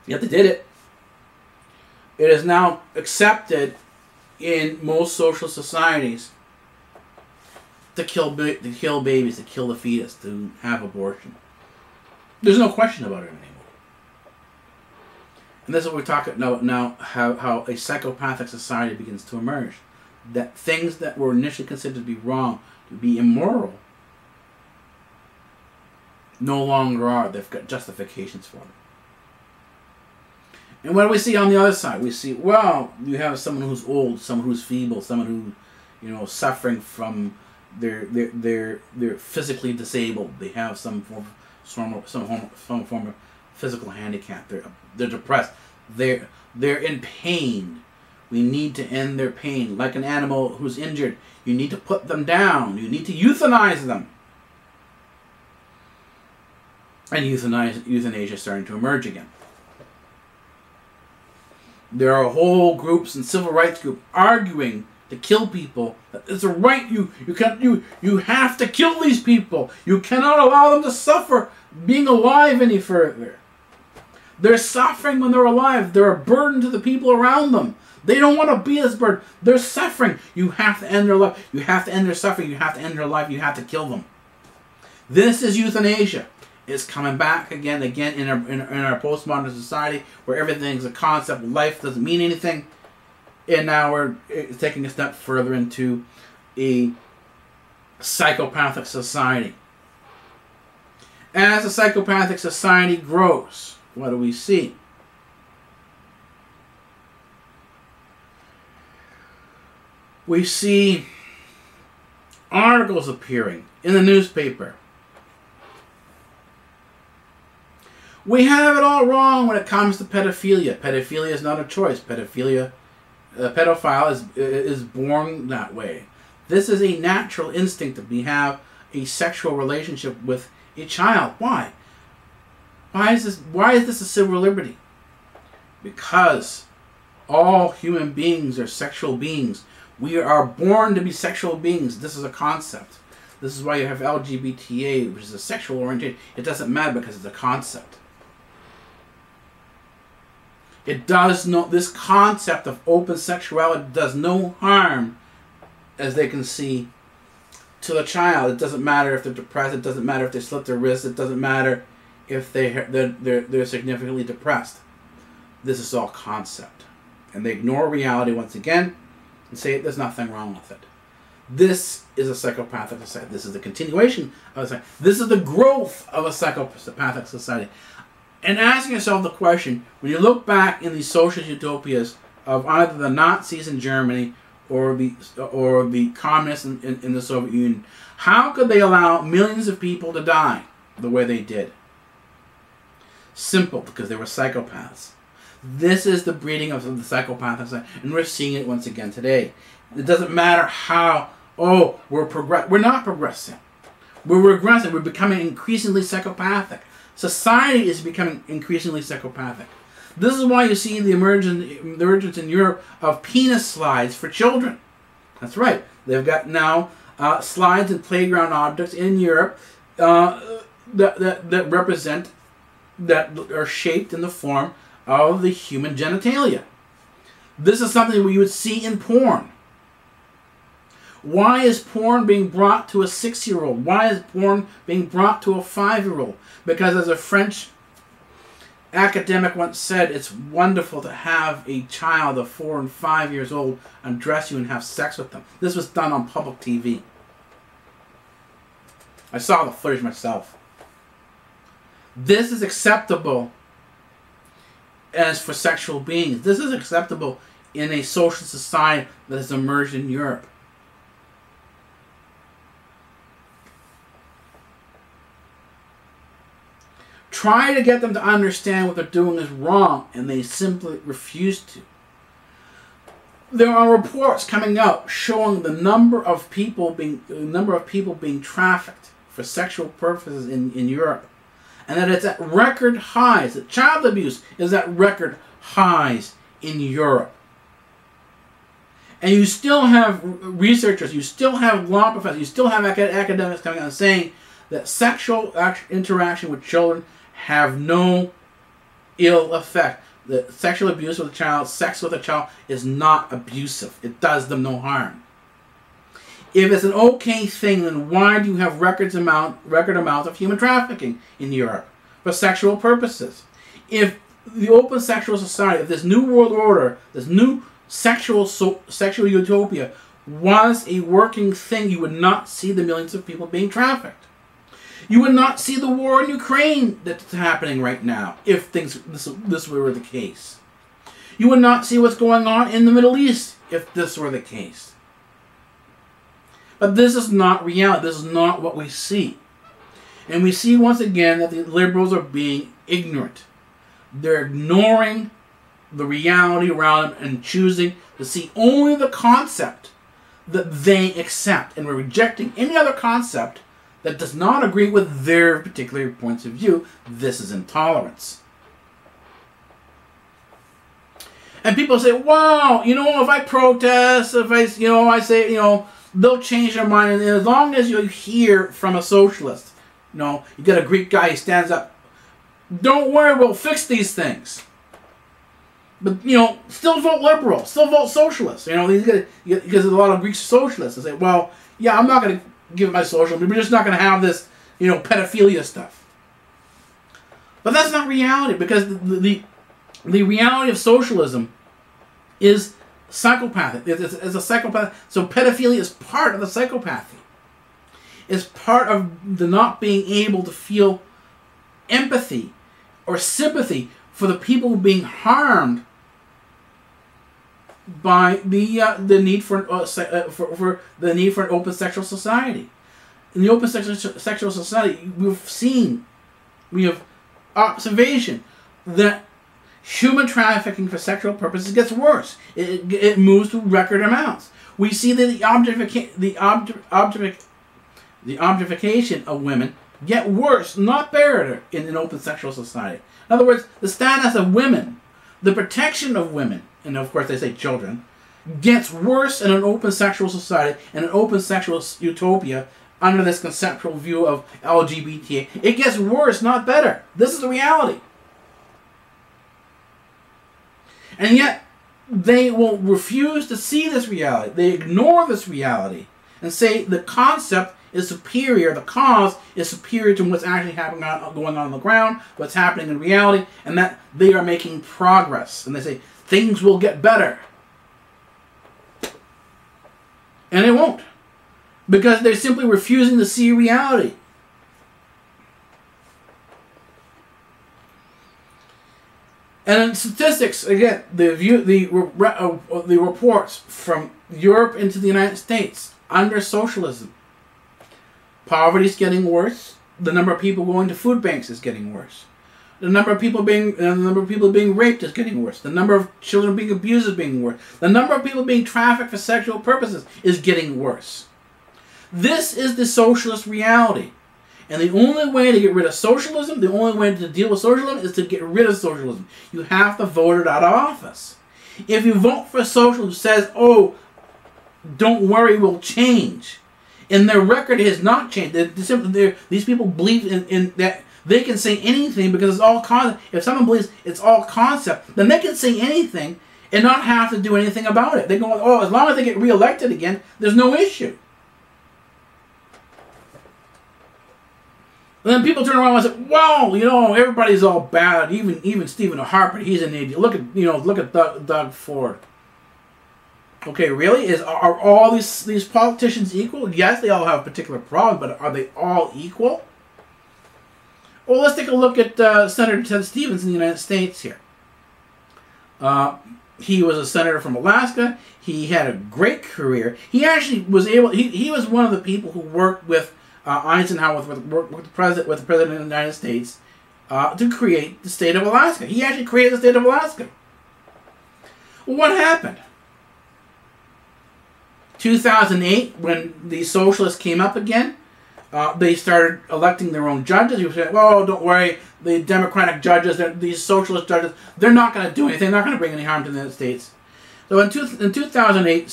Yet they did it. It is now accepted in most social societies to kill babies, to kill the fetus, to have abortion. There's no question about it anymore. And this is what we're talking about now, how a psychopathic society begins to emerge. That things that were initially considered to be wrong, to be immoral, no longer are. They've got justifications for them. And what do we see on the other side? We see, well, you have someone who's old, someone who's feeble, someone who, you know, suffering from they're physically disabled. They have some form of physical handicap. They're depressed. They're in pain. We need to end their pain. Like an animal who's injured, you need to put them down. You need to euthanize them. And euthanasia is starting to emerge again. There are whole groups and civil rights groups arguing to kill people. It's a right. You have to kill these people. You cannot allow them to suffer being alive any further. They're suffering when they're alive. They're a burden to the people around them. They don't want to be this burden. They're suffering. You have to end their life. You have to end their suffering. You have to end their life. You have to kill them. This is euthanasia. It's coming back again in our postmodern society where everything's a concept. Life doesn't mean anything. And now we're taking a step further into a psychopathic society. As a psychopathic society grows, what do we see? We see articles appearing in the newspaper. We have it all wrong when it comes to pedophilia. Pedophilia is not a choice. Pedophilia, a pedophile is born that way. This is a natural instinct that we have a sexual relationship with a child. Why? Why is this a civil liberty? Because all human beings are sexual beings. We are born to be sexual beings. This is a concept. This is why you have LGBTA, which is a sexual orientation. It doesn't matter because it's a concept. It does no, this concept of open sexuality does no harm, as they can see, to the child. It doesn't matter if they're depressed. It doesn't matter if they slit their wrists. It doesn't matter if they're significantly depressed. This is all concept. And they ignore reality once again and say there's nothing wrong with it. This is a psychopathic society. This is the continuation of a society. This is the growth of a psychopathic society. And asking yourself the question, when you look back in these socialist utopias of either the Nazis in Germany or the communists in the Soviet Union, how could they allow millions of people to die the way they did? Simple, because they were psychopaths. This is the breeding of the psychopathic society, and we're seeing it once again today. It doesn't matter how, we're not progressing. We're regressing. We're becoming increasingly psychopathic. Society is becoming increasingly psychopathic. This is why you see the emergence in Europe of penis slides for children. That's right. They've got now slides and playground objects in Europe that represent, that are shaped in the form of the human genitalia. This is something we would see in porn. Why is porn being brought to a 6-year-old? Why is porn being brought to a 5-year-old? Because as a French academic once said, it's wonderful to have a child of 4 and 5 years old undress you and have sex with them. This was done on public TV. I saw the footage myself. This is acceptable as for sexual beings. This is acceptable in a social society that has emerged in Europe. Try to get them to understand what they're doing is wrong, and they simply refuse to. There are reports coming out showing the number of people being trafficked for sexual purposes in Europe, and that it's at record highs. That child abuse is at record highs in Europe. And you still have researchers, you still have law professors, you still have academics coming out and saying that sexual interaction with children have no ill effect. The sexual abuse with a child, sex with a child, is not abusive. It does them no harm. If it's an okay thing, then why do you have record amounts of human trafficking in Europe for sexual purposes? If the open sexual society, if this new world order, this new sexual utopia was a working thing, you would not see the millions of people being trafficked. You would not see the war in Ukraine that's happening right now if this were the case. You would not see what's going on in the Middle East if this were the case. But this is not reality. This is not what we see. And we see once again that the liberals are being ignorant. They're ignoring the reality around them and choosing to see only the concept that they accept. And we're rejecting any other concept that does not agree with their particular points of view. This is intolerance. And people say, wow, if I protest, if I say, they'll change their mind. And as long as you hear from a socialist, you get a Greek guy, he stands up, don't worry, we'll fix these things. But, still vote liberal, still vote socialist. Because there's a lot of Greek socialists that say, well, yeah, I'm not going to give my socialism, we're just not going to have this, pedophilia stuff. But that's not reality, because the reality of socialism is psychopathic. It's a psychopath. So pedophilia is part of the psychopathy. It's part of the not being able to feel empathy or sympathy for the people being harmed by the need for the need for an open sexual society. In the open sexual society, we have observation that human trafficking for sexual purposes gets worse. It moves to record amounts. We see that the objectification of women get worse, not better, in an open sexual society. In other words, the status of women, the protection of women, and of course they say children, gets worse in an open sexual society and an open sexual utopia under this conceptual view of LGBT. It gets worse, not better. This is the reality. And yet, they will refuse to see this reality. They ignore this reality and say the concept is superior, the cause is superior to what's actually going on the ground, what's happening in reality, and that they are making progress. And they say, things will get better. And it won't. Because they're simply refusing to see reality. And in statistics, again, the reports from Europe into the United States under socialism, poverty is getting worse. The number of people going to food banks is getting worse. The number of people being raped is getting worse. The number of children being abused is being worse. The number of people being trafficked for sexual purposes is getting worse. This is the socialist reality. And the only way to get rid of socialism, the only way to deal with socialism is to get rid of socialism. You have to vote it out of office. If you vote for socialism who says, oh, don't worry, we'll change, and their record has not changed. These people believe in that they can say anything because it's all concept. If someone believes it's all concept, then they can say anything and not have to do anything about it. They go, oh, as long as they get reelected again, there's no issue. And then people turn around and say, well, you know, everybody's all bad. Even Stephen Harper, he's an idiot. Look at Doug Ford. Okay, really? Are all these politicians equal? Yes, they all have particular problems, but are they all equal? Well, let's take a look at Senator Ted Stevens in the United States here. He was a senator from Alaska. He had a great career. He actually was able. He was one of the people who worked with Eisenhower, with the president of the United States, to create the state of Alaska. He actually created the state of Alaska. Well, what happened? 2008, when the socialists came up again, they started electing their own judges. You said, well, don't worry, the Democratic judges, these socialist judges, they're not going to do anything. They're not going to bring any harm to the United States. So in 2008,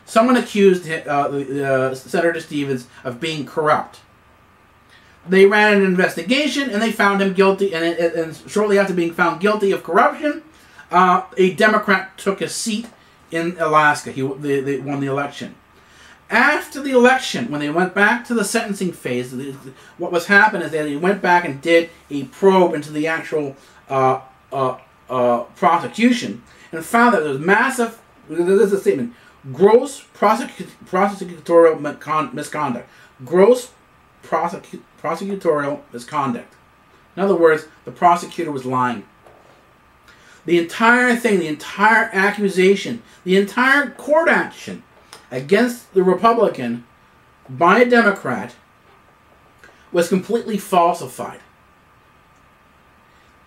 someone accused Senator Stevens of being corrupt. They ran an investigation and they found him guilty. And shortly after being found guilty of corruption, a Democrat took a seat in Alaska. They won the election. After the election, when they went back to the sentencing phase, what was happening is that they went back and did a probe into the actual prosecution and found that there was massive, this is a statement, gross prosecutorial misconduct. Gross prosecutorial misconduct. In other words, the prosecutor was lying. The entire thing, the entire accusation, the entire court action against the Republican by a Democrat was completely falsified.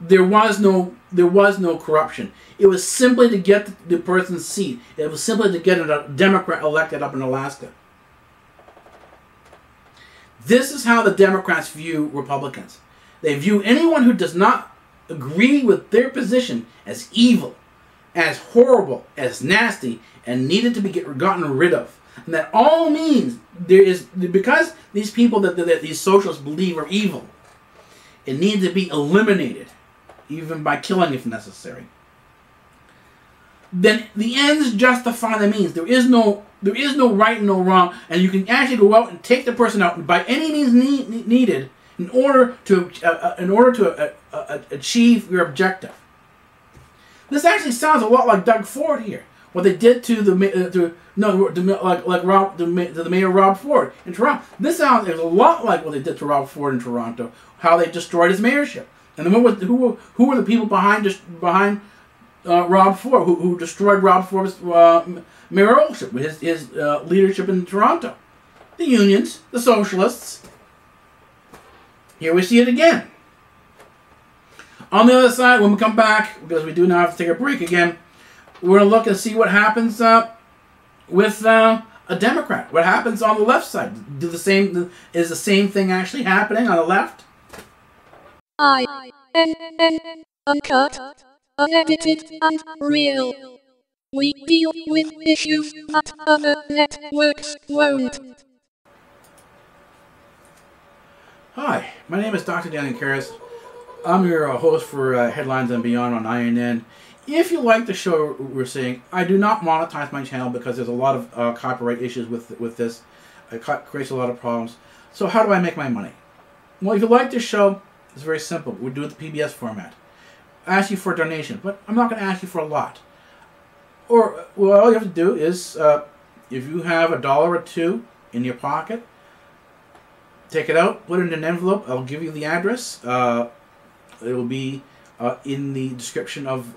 There was no corruption. It was simply to get the person's seat. It was simply to get a Democrat elected up in Alaska. This is how the Democrats view Republicans. They view anyone who does not agree with their position as evil, as horrible, as nasty, and needed to be gotten rid of. And that all means because these people that these socialists believe are evil, it needs to be eliminated, even by killing if necessary. Then the ends justify the means. There is no right and no wrong, and you can actually go out and take the person out by any means needed in order to achieve your objective. This actually sounds a lot like Doug Ford here. what they did to the mayor Rob Ford in Toronto. This sounds a lot like what they did to Rob Ford in Toronto. How they destroyed his mayorship. And then who were the people behind Rob Ford who destroyed Rob Ford's mayoralship with his leadership in Toronto? The unions, the socialists. Here we see it again. On the other side, when we come back, because we do now have to take a break again, we're going to look and see what happens with a Democrat. What happens on the left side? Is the same thing actually happening on the left? iNN, uncut, unedited, and real. We deal with issues that other networks won't. Hi, my name is Dr. Daniel Karras. I'm your host for Headlines and Beyond on iNN. If you like the show we're seeing, I do not monetize my channel because there's a lot of copyright issues with this. It creates a lot of problems. So how do I make my money? Well, if you like this show, it's very simple. We do it the PBS format. I ask you for a donation, but I'm not going to ask you for a lot. Or, well, all you have to do is, if you have $1 or $2 in your pocket, take it out, put it in an envelope. I'll give you the address. It will be in the description of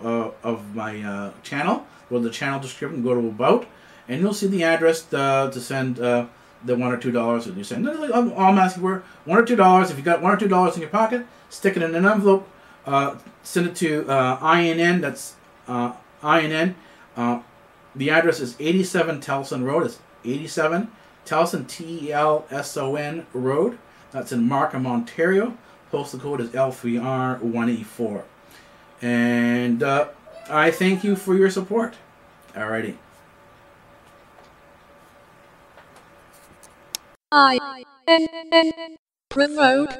my channel. Go to the channel description, go to About, and you'll see the address to send the $1 or $2 that you send. All I'm asking for $1 or $2. If you got $1 or $2 in your pocket, stick it in an envelope. Send it to iNN. That's iNN. The address is 87 Telson Road. It's 87 Telson, Telson Road. That's in Markham, Ontario. Postal code is L3R184. And I thank you for your support. Alrighty. iNN, provoke,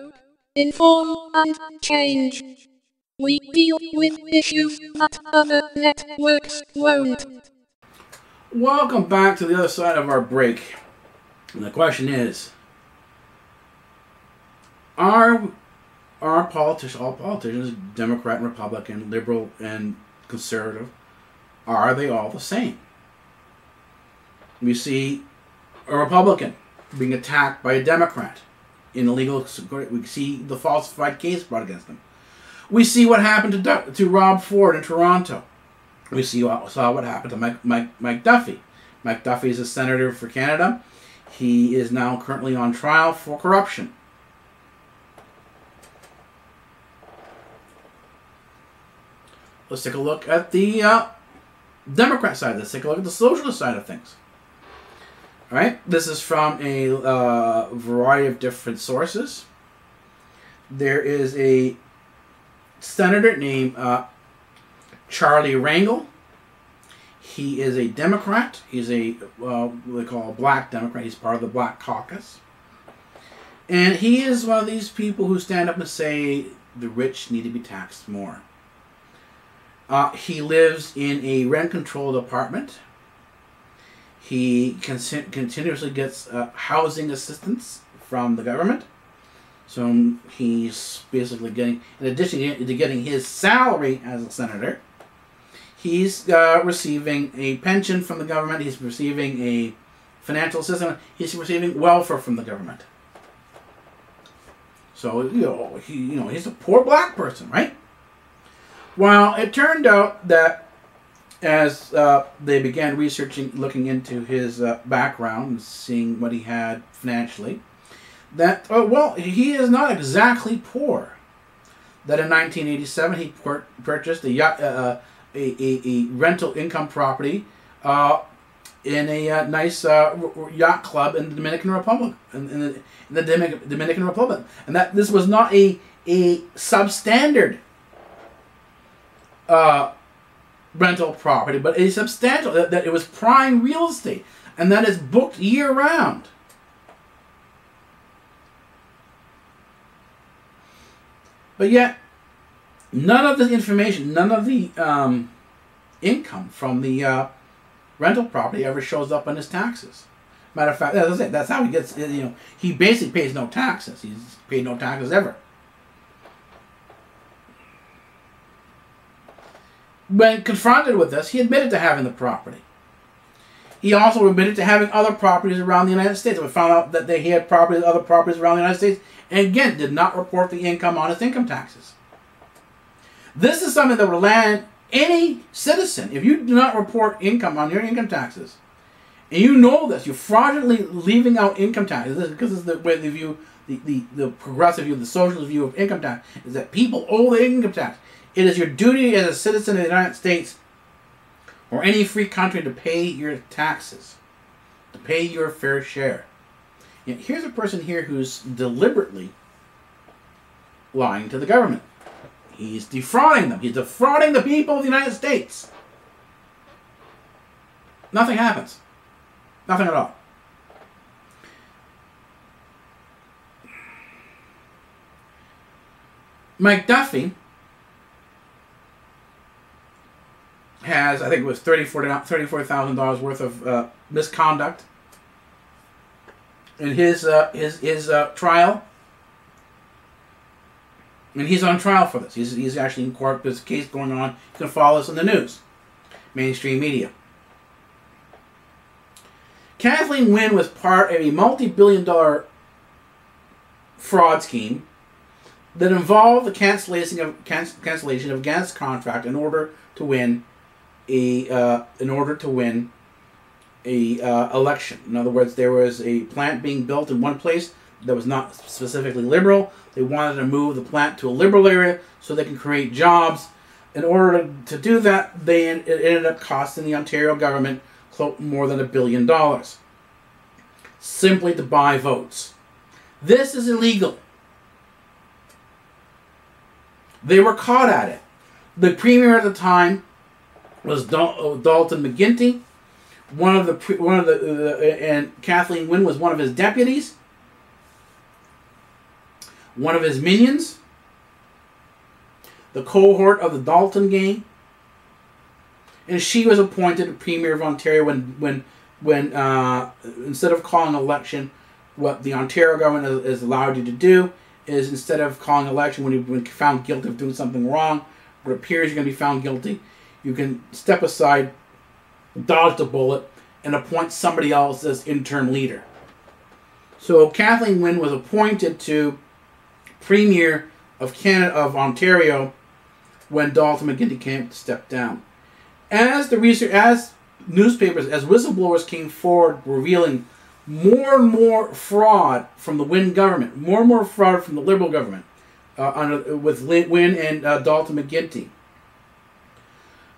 inform, and change. We deal with issues that other networks won't. Welcome back to the other side of our break. And the question is, are all politicians, Democrat and Republican, liberal and conservative, are they all the same? We see a Republican being attacked by a Democrat in illegal. We see the falsified case brought against them. We see what happened to Rob Ford in Toronto. We saw what happened to Mike Duffy. Mike Duffy is a senator for Canada. He is now currently on trial for corruption. Let's take a look at the Democrat side. Let's take a look at the socialist side of things. All right, this is from a variety of different sources. There is a senator named Charlie Rangel. He is a Democrat. He's a what they call a black Democrat. He's part of the Black Caucus. And he is one of these people who stand up and say the rich need to be taxed more. He lives in a rent-controlled apartment. He continuously gets housing assistance from the government. So he's basically getting, in addition to getting his salary as a senator, he's receiving a pension from the government. He's receiving a financial assistance. He's receiving welfare from the government. So he's a poor black person, right? Well, it turned out that as they began looking into his background and seeing what he had financially, that, he is not exactly poor. That in 1987 he purchased a rental income property in a nice yacht club in the Dominican Republic, in the Dominican Republic, and that this was not a substandard rental property, but a substantial, that it was prime real estate, and that is booked year round. But yet, none of the information, none of the income from the rental property ever shows up on his taxes. Matter of fact, that's it. That's how he gets, he basically pays no taxes. He's paid no taxes ever. when confronted with this, he admitted to having the property. He also admitted to having other properties around the United States. We found out that he had other properties around the United States, and again, did not report the income on his income taxes. This is something that would land any citizen. If you do not report income on your income taxes, and you know this, you're fraudulently leaving out income taxes, because this is the way they view, the progressive view, the socialist view of income tax, is that people owe the income tax. It is your duty as a citizen of the United States or any free country to pay your taxes, to pay your fair share. Yet here's a person here who's deliberately lying to the government. He's defrauding them. He's defrauding the people of the United States. Nothing happens. Nothing at all. McDuffie has, I think it was $34,000 worth of misconduct in his trial, and he's on trial for this. He's actually in court. There's a case going on. You can follow this in the news, mainstream media. Kathleen Wynne was part of a multi-billion-dollar fraud scheme that involved the cancellation of gas contract in order to win a election. In other words, there was a plant being built in one place that was not specifically liberal. They wanted to move the plant to a liberal area so they can create jobs. In order to do that, it ended up costing the Ontario government more than $1 billion, simply to buy votes. This is illegal. They were caught at it. The premier at the time was Dalton McGuinty. And Kathleen Wynne was one of his deputies, one of his minions, the cohort of the Dalton gang, and she was appointed premier of Ontario when instead of calling an election, what the Ontario government is allowed you to do is, instead of calling an election when you've been found guilty of doing something wrong, or it appears you're going to be found guilty, you can step aside, dodge the bullet, and appoint somebody else as interim leader. So Kathleen Wynne was appointed to Premier of Canada, of Ontario, when Dalton McGuinty came to step down. As newspapers, as whistleblowers came forward revealing more and more fraud from the Wynne government, more and more fraud from the Liberal government, with Wynne and Dalton McGuinty,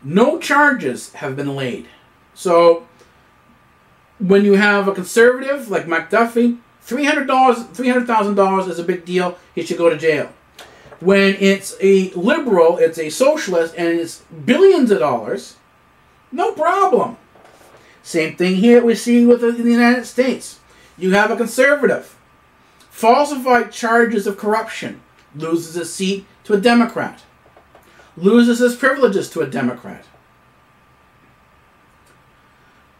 no charges have been laid. So when you have a conservative like McDuffie, $300,000 is a big deal. He should go to jail. When it's a liberal, it's a socialist, and it's billions of dollars, no problem. Same thing here we see in the United States. You have a conservative, falsified charges of corruption, loses his seat to a Democrat, loses his privileges to a Democrat.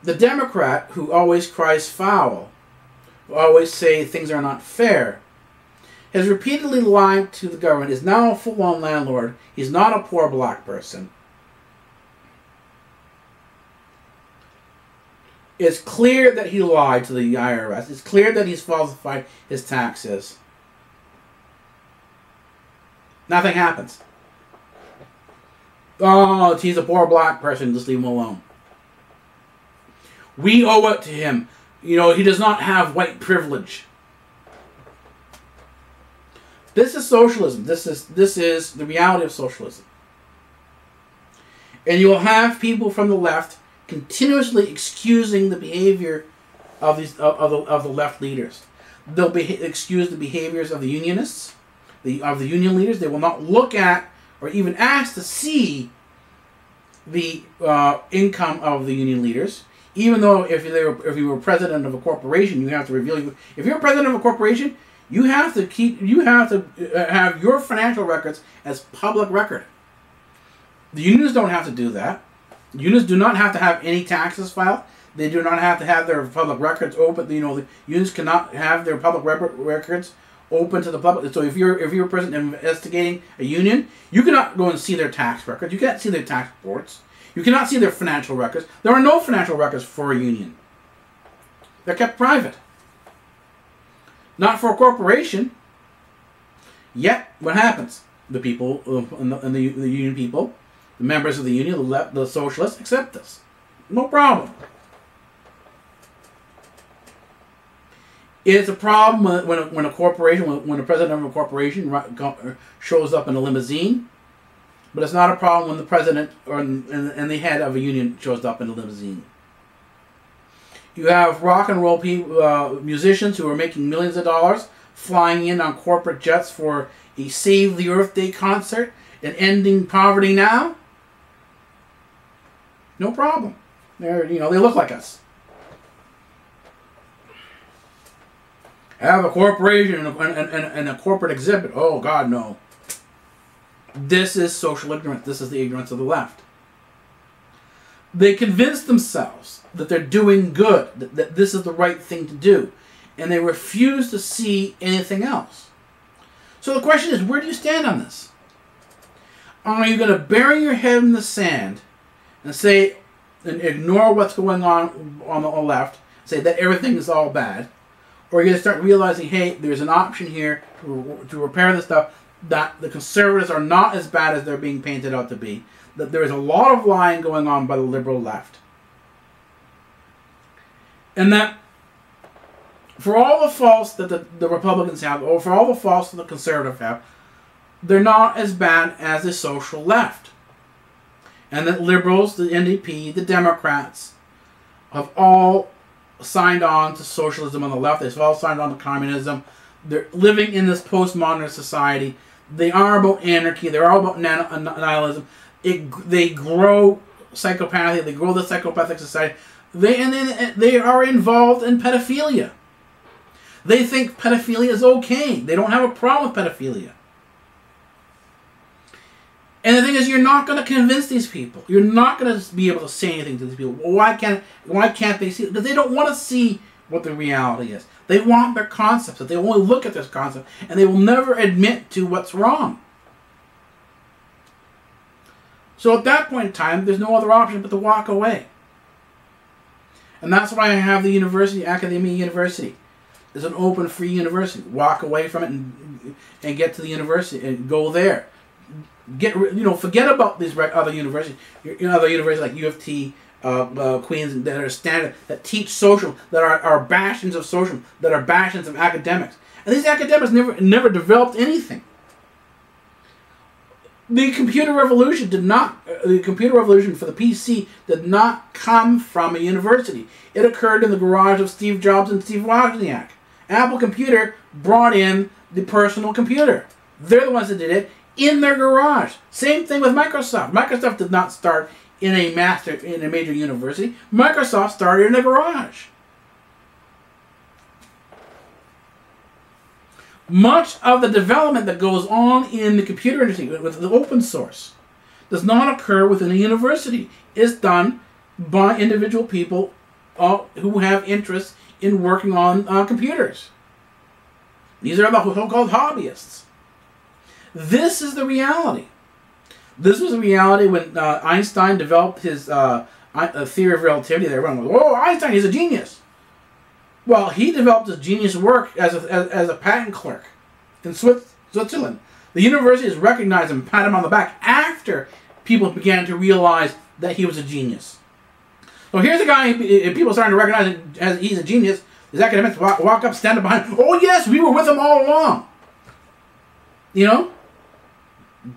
The Democrat, who always cries foul, who always say things are not fair, has repeatedly lied to the government, is now a full-on landlord. He's not a poor black person. It's clear that he lied to the IRS. It's clear that he's falsified his taxes. Nothing happens. Oh, he's a poor black person. Just leave him alone. We owe it to him. You know, he does not have white privilege. This is socialism. This is the reality of socialism. And you will have people from the left continuously excusing the behavior of the left leaders. They'll excuse the behaviors of the unionists, of the union leaders. They will not look at or even ask to see the income of the union leaders. Even though if you were president of a corporation, you have to reveal. If you're president of a corporation, you have to have your financial records as public record. The unions don't have to do that. Unions do not have to have any taxes filed. They do not have to have their public records open. You know, the unions cannot have their public records open to the public. So if you're a person investigating a union, you cannot go and see their tax records. You can't see their tax reports. You cannot see their financial records. There are no financial records for a union. They're kept private. Not for a corporation. Yet, what happens? The people, and the union people, the members of the union, the left, the socialists, accept this. No problem. It's a problem when a corporation, when the president of a corporation shows up in a limousine, but it's not a problem when the president and the head of a union shows up in a limousine. You have rock and roll musicians who are making millions of dollars flying in on corporate jets for a Save the Earth Day concert and ending poverty now. No problem. They look like us. Have a corporation and a corporate exhibit. Oh, God, no. This is social ignorance. This is the ignorance of the left. They convince themselves that they're doing good, that this is the right thing to do, and they refuse to see anything else. So the question is, where do you stand on this? Are you going to bury your head in the sand and say, and ignore what's going on the left, say that everything is all bad? Or you're going to start realizing, hey, there's an option here to repair this stuff, that the conservatives are not as bad as they're being painted out to be, that there is a lot of lying going on by the liberal left. And that for all the faults that the Republicans have, or for all the faults that the conservatives have, they're not as bad as the social left. And that liberals, the NDP, the Democrats, have all signed on to socialism on the left. They've all signed on to communism. They're living in this postmodern society. They are about anarchy. They're all about nihilism. They grow psychopathy. They grow the psychopathic society. They are involved in pedophilia. They think pedophilia is okay. They don't have a problem with pedophilia. And the thing is, you're not going to convince these people. You're not going to be able to say anything to these people. Why can't they see it? Because they don't want to see what the reality is. They want their concepts. They only look at this concept, and they will never admit to what's wrong. So at that point in time, there's no other option but to walk away. And that's why I have the university, Academia University. It's an open, free university. Walk away from it and get to the university and go there. Forget about these other universities. Other universities like U of T, Queens, that are standard, that teach social, that are bastions of social, that are bastions of academics. And these academics never developed anything. The computer revolution the computer revolution for the PC did not come from a university. It occurred in the garage of Steve Jobs and Steve Wozniak. Apple Computer brought in the personal computer. They're the ones that did it in their garage. Same thing with Microsoft. Microsoft did not start in a major university. Microsoft started in a garage. Much of the development that goes on in the computer industry with the open source does not occur within a university. It's done by individual people who have interests in working on computers. These are the so-called hobbyists. This is the reality. This was the reality when Einstein developed his theory of relativity. Everyone goes, "Oh, Einstein, he's a genius." Well, he developed his genius work as a patent clerk in Switzerland. The universities recognized him and pat him on the back after people began to realize that he was a genius. So here's a guy, people starting to recognize him as he's a genius. His academics walk up, stand up behind him. "Oh yes, we were with him all along."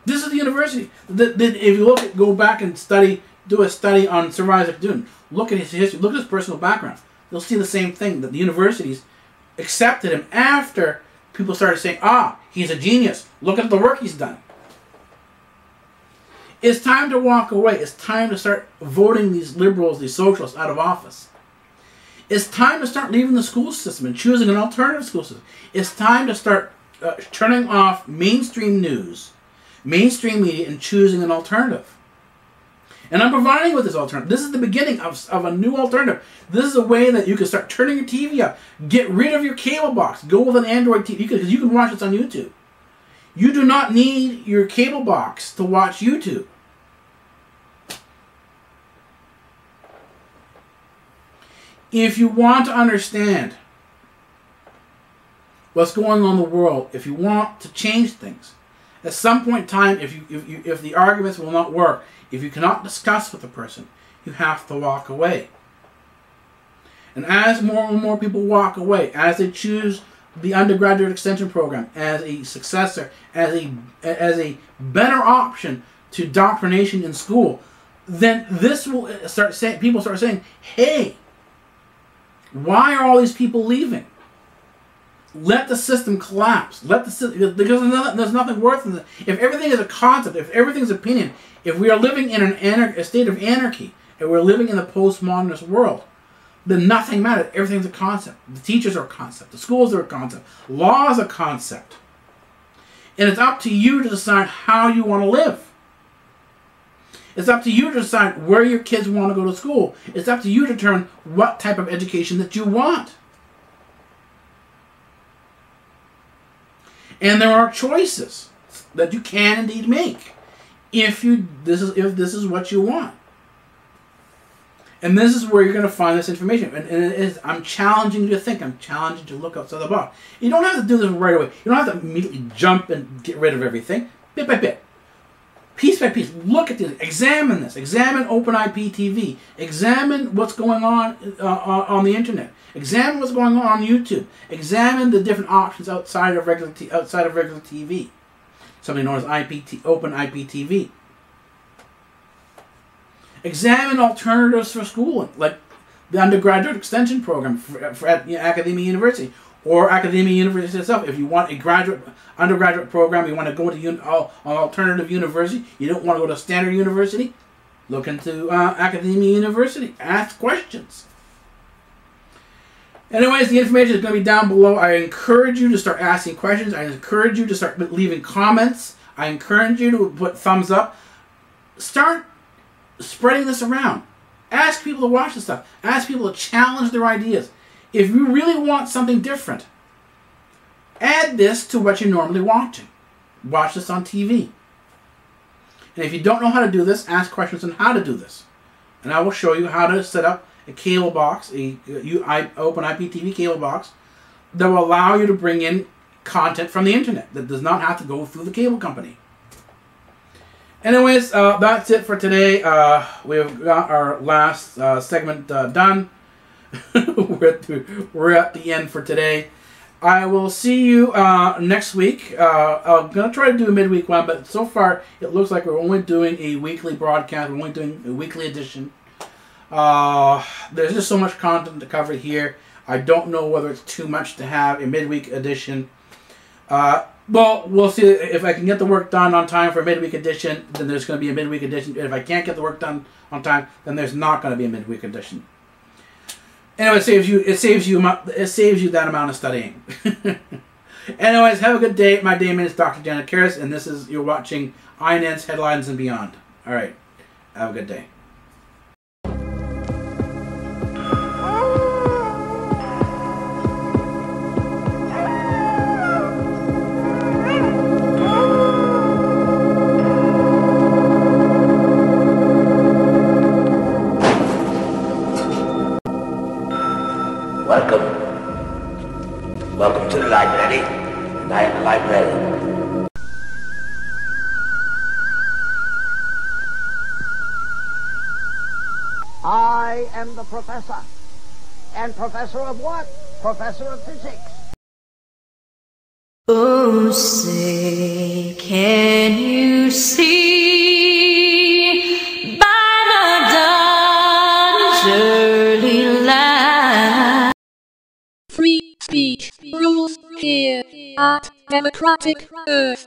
This is the university. If you go back and do a study on Sir Isaac Newton, look at his history, look at his personal background. You'll see the same thing, that the universities accepted him after people started saying, he's a genius. Look at the work he's done. It's time to walk away. It's time to start voting these liberals, these socialists out of office. It's time to start leaving the school system and choosing an alternative school system. It's time to start turning off mainstream news, mainstream media, and choosing an alternative. And I'm providing with this alternative. This is the beginning of a new alternative. This is a way that you can start turning your TV up. Get rid of your cable box. Go with an Android TV because you can watch this on YouTube. You do not need your cable box to watch YouTube. If you want to understand what's going on in the world, if you want to change things, at some point in time, if the arguments will not work, if you cannot discuss with the person, you have to walk away. And as more and more people walk away, as they choose the undergraduate extension program as a successor, as a better option to doctrination in school, then this will start saying, people start saying, hey, why are all these people leaving? Let the system collapse. Let the system, because there's nothing worth in it. If everything is a concept, if everything's opinion, if we are living in a state of anarchy, and we're living in the postmodernist world, then nothing matters. Everything's a concept. The teachers are a concept. The schools are a concept. Law is a concept. And it's up to you to decide how you want to live. It's up to you to decide where your kids want to go to school. It's up to you to determine what type of education that you want. And there are choices that you can indeed make if this is what you want. And this is where you're going to find this information. And I'm challenging you to think. I'm challenging you to look outside the box. You don't have to do this right away. You don't have to immediately jump and get rid of everything. Bit by bit. Piece by piece. Look at this. Examine this. Examine OpenIPTV. Examine what's going on the internet. Examine what's going on YouTube. Examine the different options outside of regular TV. Something known as OpenIPTV. Examine alternatives for schooling, like the undergraduate extension program at Academia University, or Academia University itself. If you want a undergraduate program, you want to go to an alternative university, you don't want to go to a standard university, look into Academia University. Ask questions. Anyways, the information is going to be down below. I encourage you to start asking questions. I encourage you to start leaving comments. I encourage you to put thumbs up. Start spreading this around. Ask people to watch this stuff. Ask people to challenge their ideas. If you really want something different, add this to what you're normally watching. Watch this on TV. And if you don't know how to do this, ask questions on how to do this. And I will show you how to set up a cable box, open IPTV cable box, that will allow you to bring in content from the internet that does not have to go through the cable company. Anyways, that's it for today. We've got our last segment done. We're at the end for today. I will see you next week. I'm going to try to do a midweek one, but so far it looks like we're only doing a weekly broadcast. We're only doing a weekly edition. There's just so much content to cover here. I don't know whether it's too much to have a midweek edition. Well, we'll see if I can get the work done on time for a midweek edition. Then there's going to be a midweek edition. If I can't get the work done on time, then there's not going to be a midweek edition. Anyway, it saves you that amount of studying. Anyways, have a good day. My name is Dr. Janet Karras, and you're watching iNN's Headlines and Beyond. All right, have a good day. Welcome to the library, and I am the librarian. I am the professor. And professor of what? Professor of physics. Oh, say, can you see by the dawn's early light? Free speech rules here at Democratic Earth.